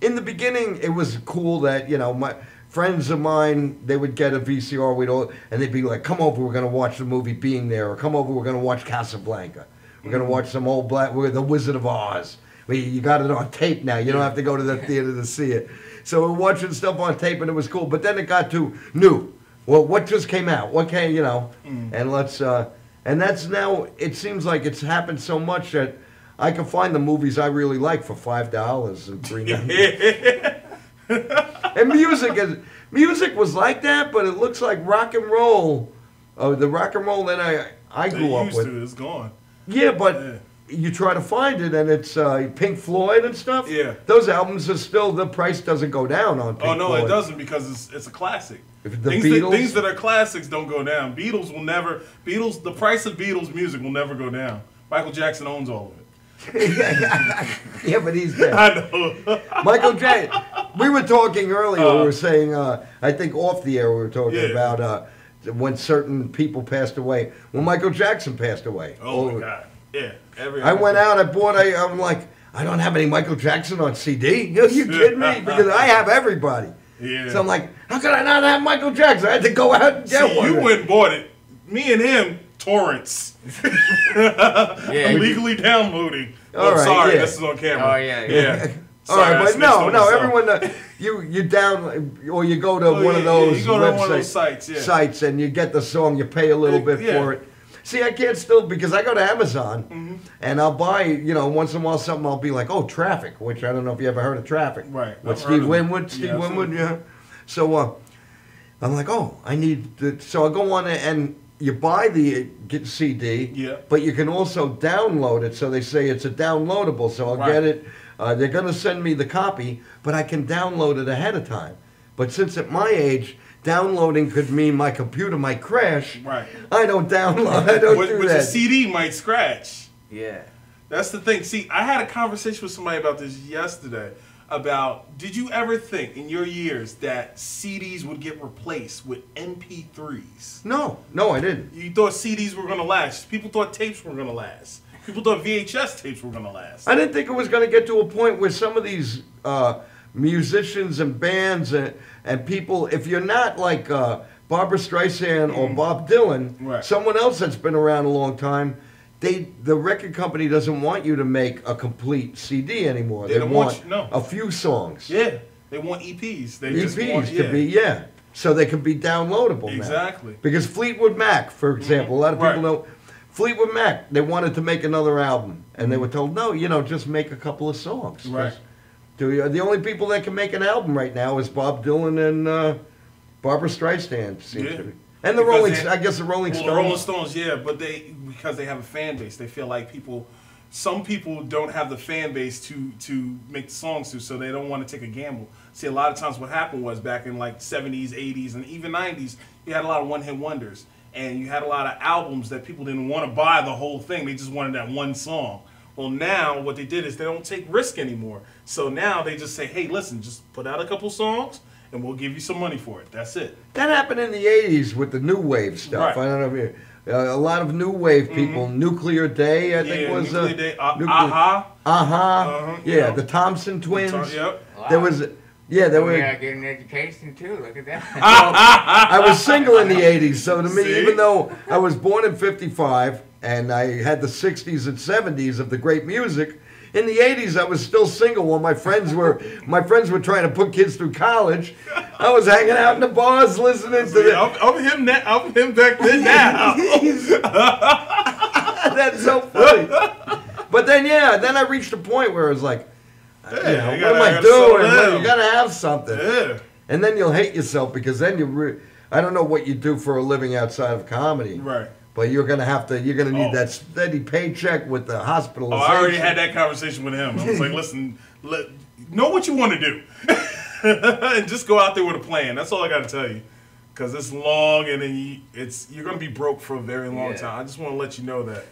in the beginning, it was cool that, my friends of mine, they would get a VCR, and they'd be like, come over, we're going to watch the movie Being There, or come over, we're going to watch Casablanca. We're going to watch some old The Wizard of Oz. You got it on tape now. You don't have to go to the theater to see it. So we're watching stuff on tape, and it was cool. But then it got to new. Well, what just came out? What came, and let's, and that's now, it seems like it's happened so much that I can find the movies I really like for $5 and $3.99. And music was like that, but it looks like rock and roll. The rock and roll that I grew up with. It's gone. Yeah, but you try to find it, and it's Pink Floyd and stuff. Yeah. Those albums are still, the price doesn't go down on Pink Floyd. Oh, no, it doesn't, because it's a classic. Beatles? Things that are classics don't go down. The price of Beatles music will never go down. Michael Jackson owns all of it. Yeah, but he's dead. I know. Michael Jackson. We were talking earlier. We were saying, I think off the air, we were talking about when certain people passed away. When Michael Jackson passed away. Oh my God. Yeah. I went out. I'm like, I don't have any Michael Jackson on CD. You kidding me? Because I have everybody. Yeah. So I'm like, how could I not have Michael Jackson? I had to go out and get one. You went and bought it. Me and him, torrents. Illegally downloading. Sorry, this is on camera. Oh, yeah. All right, but no, everyone, you down, or you go to one of those you go to one of those sites, and you get the song, you pay a little bit for it. See, I can't still, because I go to Amazon, and I'll buy, once in a while something, I'll be like, oh, Traffic, which I don't know if you ever heard of Traffic. Right. With Steve Winwood. Yeah. So I'm like, oh, I need, so I go on and you buy the CD, but you can also download it, so they say it's a downloadable, so I'll get it. They're going to send me the copy, but I can download it ahead of time. But since at my age, downloading could mean my computer might crash. Right. I don't download. I don't do that. The CD might scratch. Yeah. That's the thing. See, I had a conversation with somebody about this yesterday. Did you ever think in your years that CDs would get replaced with MP3s? No, I didn't. You thought CDs were going to last. People thought tapes were going to last. People thought VHS tapes were going to last. I didn't think it was going to get to a point where some of these musicians and bands and people, if you're not like Barbra Streisand or Bob Dylan, someone else that's been around a long time, the record company doesn't want you to make a complete CD anymore. They want a few songs. Yeah, they want EPs. To be, so they can be downloadable now. Exactly. Because Fleetwood Mac, for example, a lot of people know, Fleetwood Mac, they wanted to make another album, and they were told, no, just make a couple of songs. Right. The only people that can make an album right now is Bob Dylan and Barbra Streisand, seems to be. And the Rolling Stones. The Rolling Stones, but because they have a fan base, they feel like some people don't have the fan base to make the songs to, so they don't want to take a gamble. See, a lot of times what happened was back in like 70s, 80s, and even 90s, you had a lot of one-hit wonders. And you had a lot of albums that people didn't want to buy the whole thing. They just wanted that one song. Well, now what they did is they don't take risk anymore. So now they just say, hey, listen, just put out a couple songs, and we'll give you some money for it. That's it. That happened in the 80s with the new wave stuff. Right. I don't know if you... a lot of new wave people. Nuclear Day, I think was... Nuclear Day. Aha. Yeah, the Thompson Twins. Yep. Wow. There was... Yeah, they were... Yeah, getting an education, too. Look at that. I was single in the 80s, so to me, even though I was born in 55, and I had the 60s and 70s of the great music, in the 80s I was still single while my friends were trying to put kids through college. I was hanging out in the bars listening to the... I'm him back then now. That's so funny. But then, then I reached a point where I was like, what am I doing? You gotta have something. Yeah. And then you'll hate yourself because then I don't know what you do for a living outside of comedy. Right. But you're gonna need that steady paycheck with the hospitalization. I already had that conversation with him. I was like, listen, know what you want to do. And just go out there with a plan. That's all I gotta tell you. Because it's long and then you're gonna be broke for a very long time. I just want to let you know that.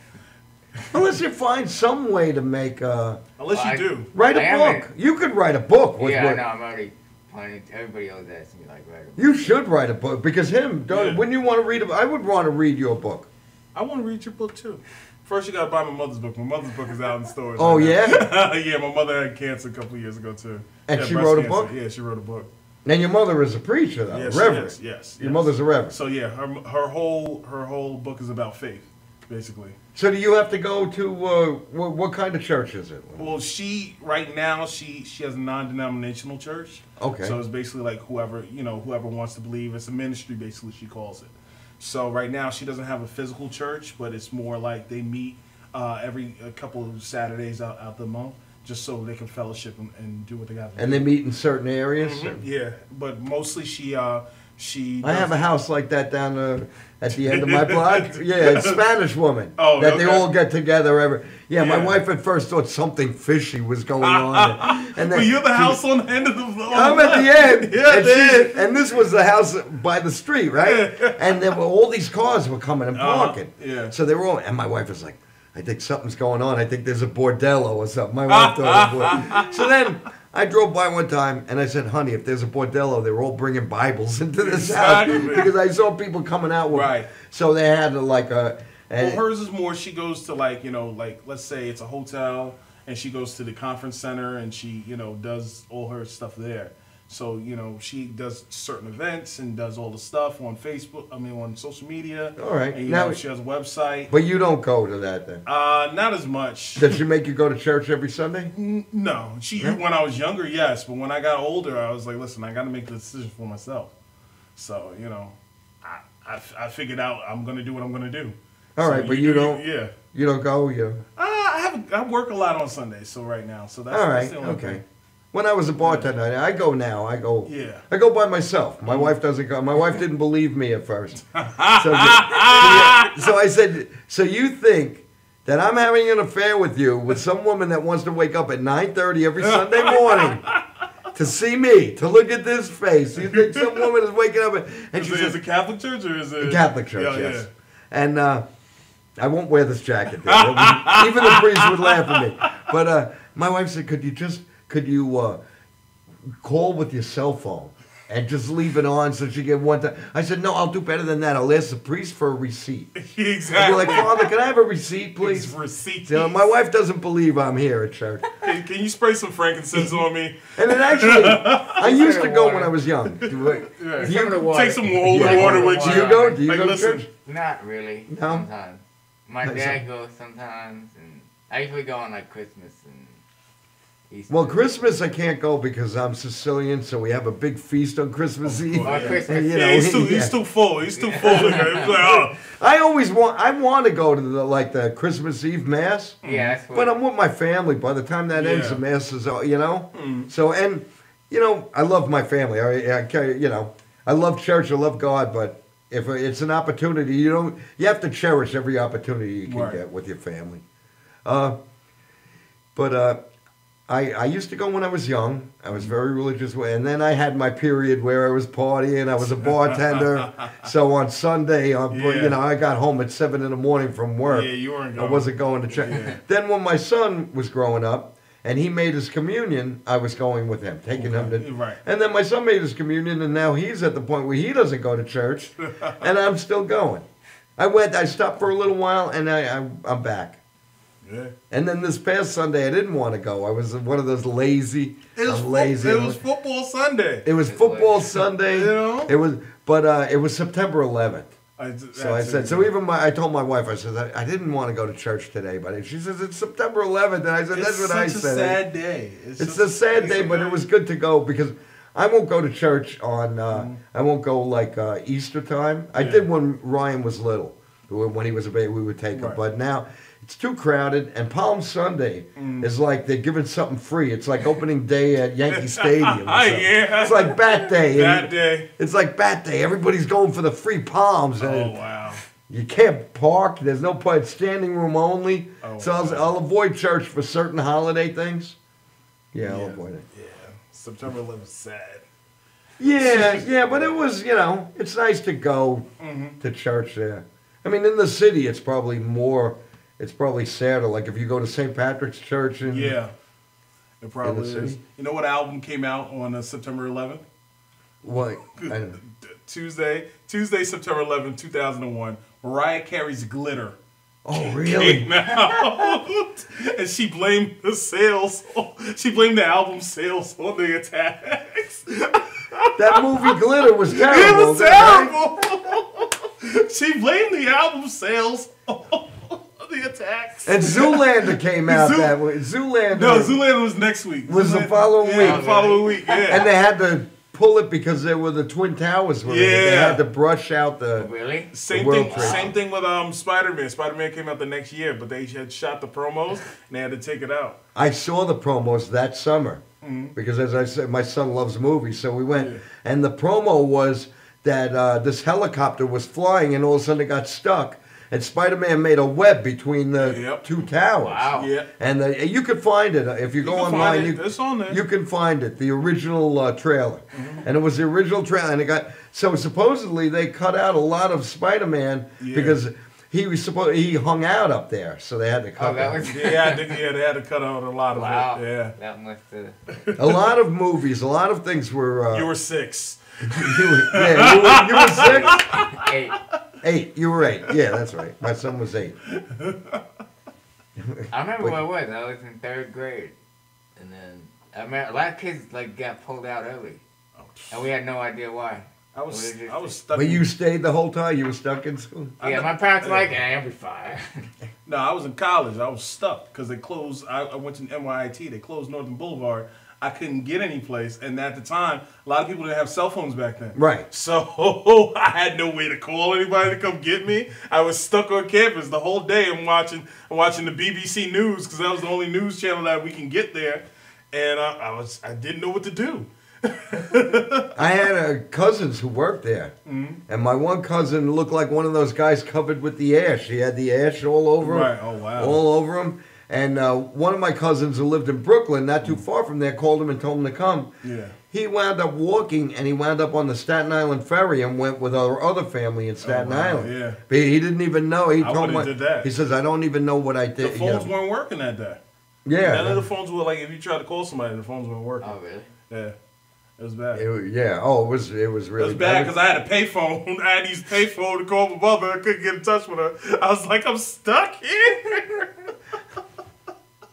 Unless you find some way to make Unless you do. write I a haven't- book. You could write a book. With Yeah, I what, know. I'm already planning. Everybody else asks me like, right? You should write a book because Yeah. when you want to read I would want to read your book. I want to read your book too. First, you got to buy my mother's book. My mother's book is out in stores. Oh, right yeah? now. Yeah, my mother had cancer a couple of years ago too. And she breast wrote a cancer. book? Yeah, she wrote a book. And your mother is a preacher, though, Yes, reverend. yes. Your mother's a reverend. So yeah, her whole book is about faith, basically. So do you have to go to what kind of church is it? Well, right now she has a non-denominational church. Okay. So it's basically like whoever wants to believe. It's a ministry, basically, she calls it. So right now she doesn't have a physical church, but it's more like they meet every couple of Saturdays out the month, just so they can fellowship and do what they got to do. And they meet in certain areas. Yeah, but mostly she. I have a house like that down at the end of my block. Yeah, a Spanish woman. Oh, that they okay. all get together. My Yeah. wife at first thought something fishy was going on. And then But you're the house on the end of the floor. I'm at the end. Yeah, and, dude. and this was the house by the street, right? And there were all these cars were coming and parking. Yeah. So they were all, and my wife was like, I think something's going on. I think there's a bordello or something. My wife thought it was. So then I drove by one time and I said, honey, if there's a bordello, they're all bringing Bibles into this Exactly. house. Because I saw people coming out with Right. So they had like a... Well, hers is more, she goes to like let's say it's a hotel and she goes to the conference center and she, does all her stuff there. So, she does certain events and does all the stuff on Facebook, on social media. All right. And, Now- she has a website. But you don't go to that then? Not as much. Does she make you go to church every Sunday? No. When I was younger, yes. But when I got older, I was like, listen, I got to make the decision for myself. So, I figured out I'm going to do what I'm going to do. All right, but you don't... Yeah. You don't go? I work a lot on Sundays, so right now. So that's, All that's right, the only okay. thing. When I was a bartender, I go now. I go. Yeah. I go by myself. My wife doesn't go. My wife didn't believe me at first. So I said, so you think that I'm having an affair with you with some woman that wants to wake up at 9:30 every Sunday morning to see me, to look at this face? You think some woman is waking up and she Is says, it Catholic church or is it a Catholic church? Yeah, Yes. yeah. And I won't wear this jacket there. Even the priest would laugh at me. But my wife said, could you call with your cell phone and just leave it on so she get one time? I said, no, I'll do better than that. I'll ask the priest for a receipt. Exactly. I'll be like, Father, can I have a receipt, please? It's receipt. So my wife doesn't believe I'm here at church. Can you spray some frankincense on me? And it actually, I used to go when I was young. Yeah. Some of the water. Take some holy Yeah. water with Do you. you go? Do you Like, go to listen, church? Not really. No? Sometimes. My Like dad goes sometimes, and I usually go on like Christmas and Easter. Well, Christmas I can't go because I'm Sicilian, so we have a big feast on Christmas Eve. Or Christmas. And, you Yeah, know, he's too full. He's too full. He's like, oh. I want to go to the Christmas Eve mass, Yeah, that's what. but I'm with my family. By the time that ends, Yeah. the mass is, So, and I love my family. I love church. I love God, but if it's an opportunity, you have to cherish every opportunity you can Right. get with your family. I used to go when I was young. I was very religious, and then I had my period where I was partying. I was a bartender. So on Sunday, Yeah. I got home at 7 a.m. from work. Yeah, you weren't I going. wasn't going to church. Yeah. Then when my son was growing up and he made his communion, I was going with him, taking him to. Right. And then my son made his communion, and now he's at the point where he doesn't go to church, and I'm still going. I stopped for a little while, and I'm back. Yeah. And then this past Sunday, I didn't want to go. I was one of those lazy. I'm lazy. It was football Sunday. It was football Sunday. You know? It was September 11th. So I said, I told my wife, I said, I didn't want to go to church today, but she says, it's September 11th. And I said, that's what I said. It's such a sad day. It's a sad day, but it was good to go because I won't go to church on, I won't go like Easter time. I did when Ryan was little. When he was a baby, we would take him. Right. But now it's too crowded, and Palm Sunday is like they're giving something free. It's like opening day at Yankee Stadium. Or something. Yeah. It's like Bat Day. That day. It's like Bat Day. Everybody's going for the free palms. Oh, And wow. you can't park. There's no point. Standing room only. Oh, So wow. I'll avoid church for certain holiday things. Yeah, I'll avoid it. Yeah. September 11th is sad. Yeah, but it was, it's nice to go to church there. I mean, in the city, it's probably more it's probably sadder. Like if you go to St. Patrick's Church and Yeah, it probably in the is. city? You know what album came out on September 11th? what? Tuesday, September 11th, 2001. Mariah Carey's "Glitter" Oh, really? came out, and she blamed the sales. She blamed the album sales on the attacks. That movie Glitter was terrible. It was is that right? terrible. She blamed the album sales on the attacks. And Zoolander came out that way. Zoolander. No, Zoolander was next week. Was the following Yeah, week. the following week. Yeah. And they had to pull it because they were the Twin Towers. Were in it. They Yeah. had to brush out the. Really? Same World thing. Trade. Same thing with Spider-Man. Spider-Man came out the next year, but they had shot the promos and they had to take it out. I saw the promos that summer Mm-hmm. because, as I said, my son loves movies, so we went. And the promo was that this helicopter was flying, and all of a sudden it got stuck, and Spider-Man made a web between the Yep. two towers. Wow. Yeah. And you could find it if you go can find online. it. It's on there. You can find it, the original trailer, Mm-hmm. and it was the original trailer. And it got so supposedly they cut out a lot of Spider-Man Yeah. because he hung out up there, so they had to cut Oh, that that. was. Yeah, they had to cut out a lot of Wow. it. Yeah. That must have. A lot of movies, a lot of things were. You were 6. you were 6. Hey, 8. You were 8. Yeah, that's right. My son was 8. I remember when it was. I was in 3rd grade, and then I remember a lot of kids like got pulled out early, and we had no idea why. I was stuck. But you stayed the whole time. You were stuck in school. Yeah, my parents were like, "I'll be fine." No, I was in college. I was stuck because they closed. I went to NYIT. They closed Northern Boulevard. I couldn't get any place, and at the time, a lot of people didn't have cell phones back then. Right. So I had no way to call anybody to come get me. I was stuck on campus the whole day. I'm watching the BBC News because that was the only news channel that we can get there, and I didn't know what to do. I had cousins who worked there, and my one cousin looked like one of those guys covered with the ash. He had the ash all over him. Right. Oh wow. All over him. And one of my cousins who lived in Brooklyn, not too far from there, called him and told him to come. Yeah. He wound up walking, and he wound up on the Staten Island ferry and went with our other family in Staten wow, Island. yeah. But he didn't even know. He I told would've me, did that. He says, "I don't even know what I The did." phones weren't working that day. Yeah. None of the phones were like if you tried to call somebody, the phones weren't working. Oh, really? Yeah. It was bad. Yeah. Oh, it was really It was bad because I had a payphone. I had to use payphone to call my mother. I couldn't get in touch with her. I was like, I'm stuck here.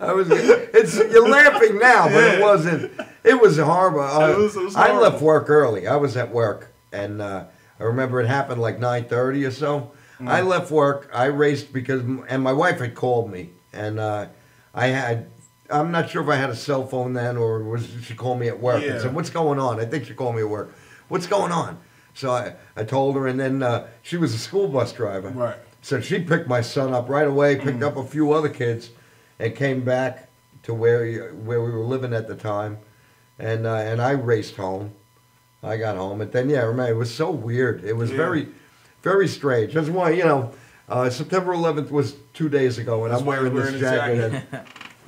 You're laughing now, but it Yeah. wasn't. It was horrible. It was I horrible. left work early. I was at work, and I remember it happened like 9:30 or so. I left work. I raced and my wife had called me, and I'm not sure if I had a cell phone then or she called me at work and Yeah. said, "What's going on?" I think she called me at work. "What's going on?" So I told her, and then she was a school bus driver. Right. So she picked my son up right away, picked up a few other kids, and came back to where we were living at the time, and I raced home. I got home, and then I remember it was so weird. It was very, very strange. That's why September 11th was 2 days ago, and That's I'm why wearing you're this wearing jacket. this And,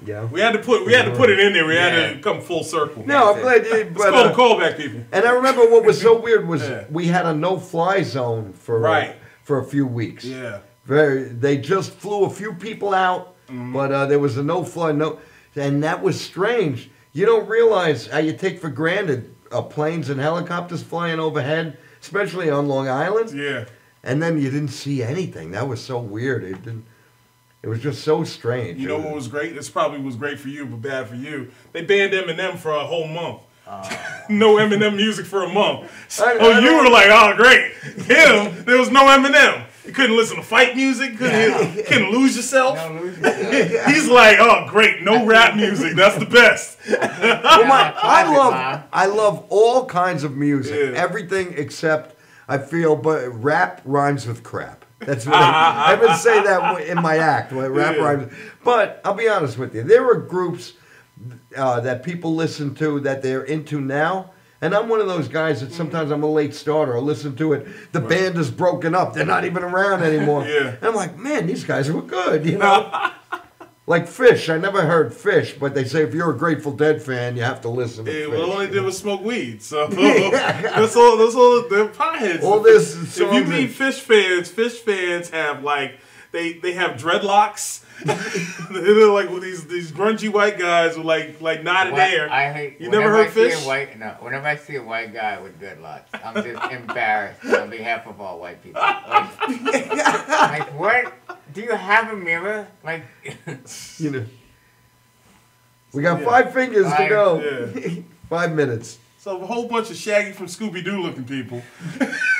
yeah. We had to put it in there. We had to come full circle. No, I'm glad you. It's But, called callback, people. and I remember what was so weird was Yeah. we had a no-fly zone for a few weeks. Yeah. They just flew a few people out, but there was a no-fly, and that was strange. You don't realize how you take for granted planes and helicopters flying overhead, especially on Long Island, Yeah. and then you didn't see anything. That was so weird. It was just so strange. You know what was great? This probably was great for you, but bad for you. They banned Eminem for a whole month. No Eminem music for a month. So you were like, oh, great. Him, there was no Eminem. You couldn't listen to fight music. Couldn't lose yourself. No, lose yourself. He's like, oh, great. No rap music. That's the best. I love all kinds of music, Yeah. everything except but rap rhymes with crap. That's what I would say that in my act. Rap rhymes. But I'll be honest with you, there are groups that people listen to that they're into now. And I'm one of those guys that sometimes I'm a late starter. I listen to it. The band is broken up. They're not even around anymore. Yeah. And I'm like, man, these guys were good, you know? Like Fish. I never heard Fish, but they say if you're a Grateful Dead fan, you have to listen to Yeah, Fish. well, all they did was smoke weed. So that's all they're potheads. All this If you songs meet Fish fans have like they have dreadlocks. They're like these grungy white guys with like knotted hair. I hate. You never heard Fish? Whenever I see a white guy with dreadlocks, I'm just embarrassed on behalf of all white people. Like what? Do you have a mirror? Like, You know. We got 5 fingers to go. Yeah. 5 minutes. So a whole bunch of Shaggy from Scooby-Doo looking people.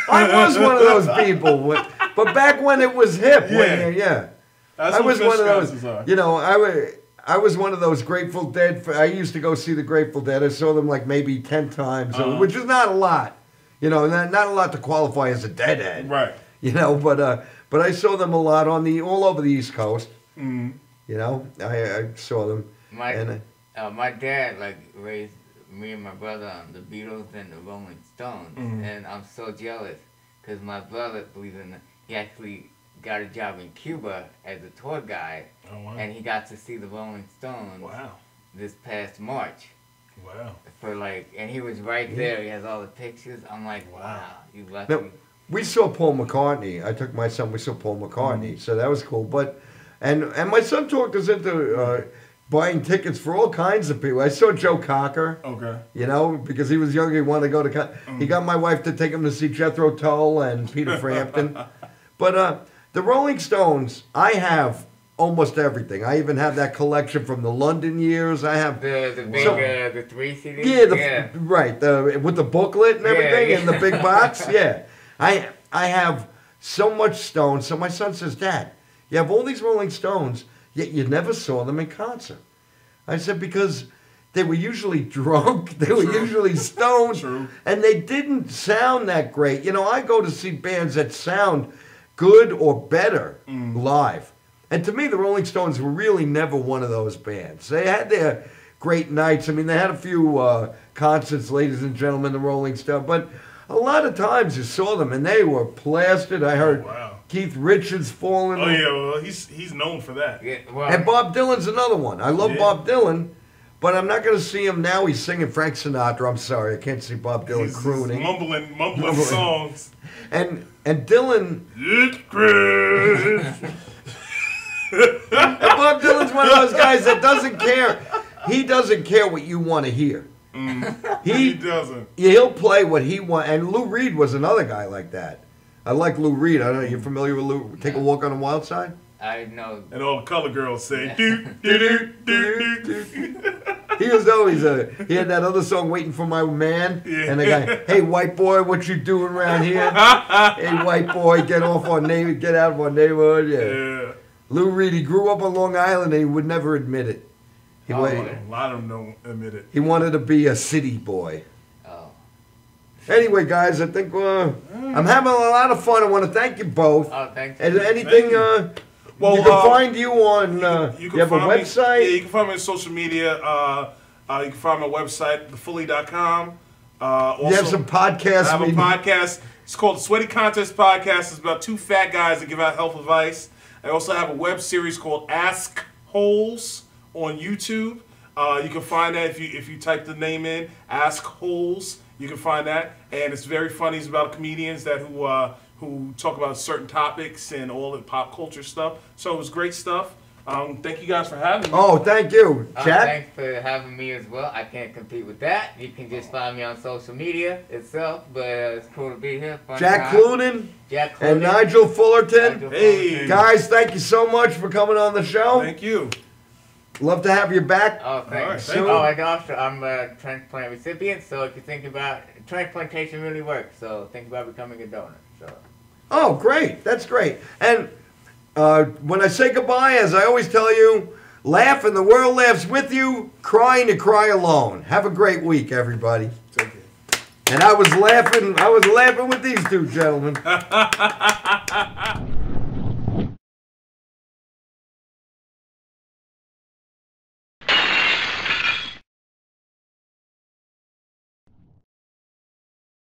I was one of those people, but back when it was hip. Yeah. That's I what was Fish one of Scouses those. are. You know, I was one of those Grateful Dead. I used to go see the Grateful Dead. I saw them like maybe 10 times, which is not a lot. You know, not a lot to qualify as a deadhead. Right. You know, but I saw them a lot all over the East Coast. Mm-hmm. You know, I saw them. My dad raised me and my brother on the Beatles and the Rolling Stones, and I'm so jealous because my brother, believe it or not, he actually got a job in Cuba as a tour guide, and he got to see the Rolling Stones this past March. Wow. And he was right there. He has all the pictures. I'm like, wow, you lucky. Now, we saw Paul McCartney. I took my son. We saw Paul McCartney, so that was cool. But and my son talked us into buying tickets for all kinds of people. I saw Joe Cocker. Okay. You know, because he was younger, he wanted to go to. He got my wife to take him to see Jethro Tull and Peter Frampton. But the Rolling Stones, I have almost everything. I even have that collection from the London years. I have the 3 CDs. Yeah, right. With the booklet and everything, and the big box. Yeah, I have so much Stones. So my son says, Dad, you have all these Rolling Stones, yet you never saw them in concert. I said, because they were usually drunk, they were usually stoned, and they didn't sound that great. You know, I go to see bands that sound good or better live. And to me, the Rolling Stones were really never one of those bands. They had their great nights. I mean, they had a few concerts, ladies and gentlemen, the Rolling Stones. But a lot of times you saw them, and they were plastered. I heard Keith Richards falling. Oh, yeah, well, he's known for that. Yeah, well, and Bob Dylan's another one. I love Bob Dylan, but I'm not going to see him now. He's singing Frank Sinatra. I'm sorry, I can't see Bob Dylan crooning. He's mumbling songs. And Dylan... It's Chris. And Bob Dylan's one of those guys that doesn't care. He doesn't care what you want to hear. He doesn't. He'll play what he wants. And Lou Reed was another guy like that. I like Lou Reed. I don't know. You familiar with Lou? Take a Walk on the Wild Side? I know. And all the color girls say, do, do, do, do, do. He was always he had that other song, Waiting for My Man. Yeah. And the guy, hey, white boy, what you doing around here? Hey, white boy, get out of our neighborhood. Yeah. Lou Reed, he grew up on Long Island and he would never admit it. A lot of them don't admit it. He wanted to be a city boy. Oh. Anyway, guys, I think I'm having a lot of fun. I want to thank you both. Oh, thank you. Is there anything you can find you on? You have a website? Yeah, you can find me on social media. You can find my website, thefully.com. You have some podcasts. I have a podcast. It's called the Sweaty Contest Podcast. It's about 2 fat guys that give out health advice. I also have a web series called Ask Holes on YouTube. You can find that if you type the name in, Ask Holes. You can find that, and it's very funny. It's about comedians who talk about certain topics and all the pop culture stuff. So it was great stuff. Thank you guys for having me. Oh, thank you, Jack. Thanks for having me as well. I can't compete with that. You can just find me on social media itself, but it's cool to be here. Jack Clunan and Nigel Fullerton. Hey. Guys, thank you so much for coming on the show. Thank you. Love to have you back. Oh, thanks. All right, Oh, and also, I'm a transplant recipient, so if you think about transplantation really works, so think about becoming a donor. So. Oh, great. That's great. And when I say goodbye, as I always tell you, laugh and the world laughs with you, crying to cry alone. Have a great week, everybody. Take care. And I was laughing with these 2 gentlemen.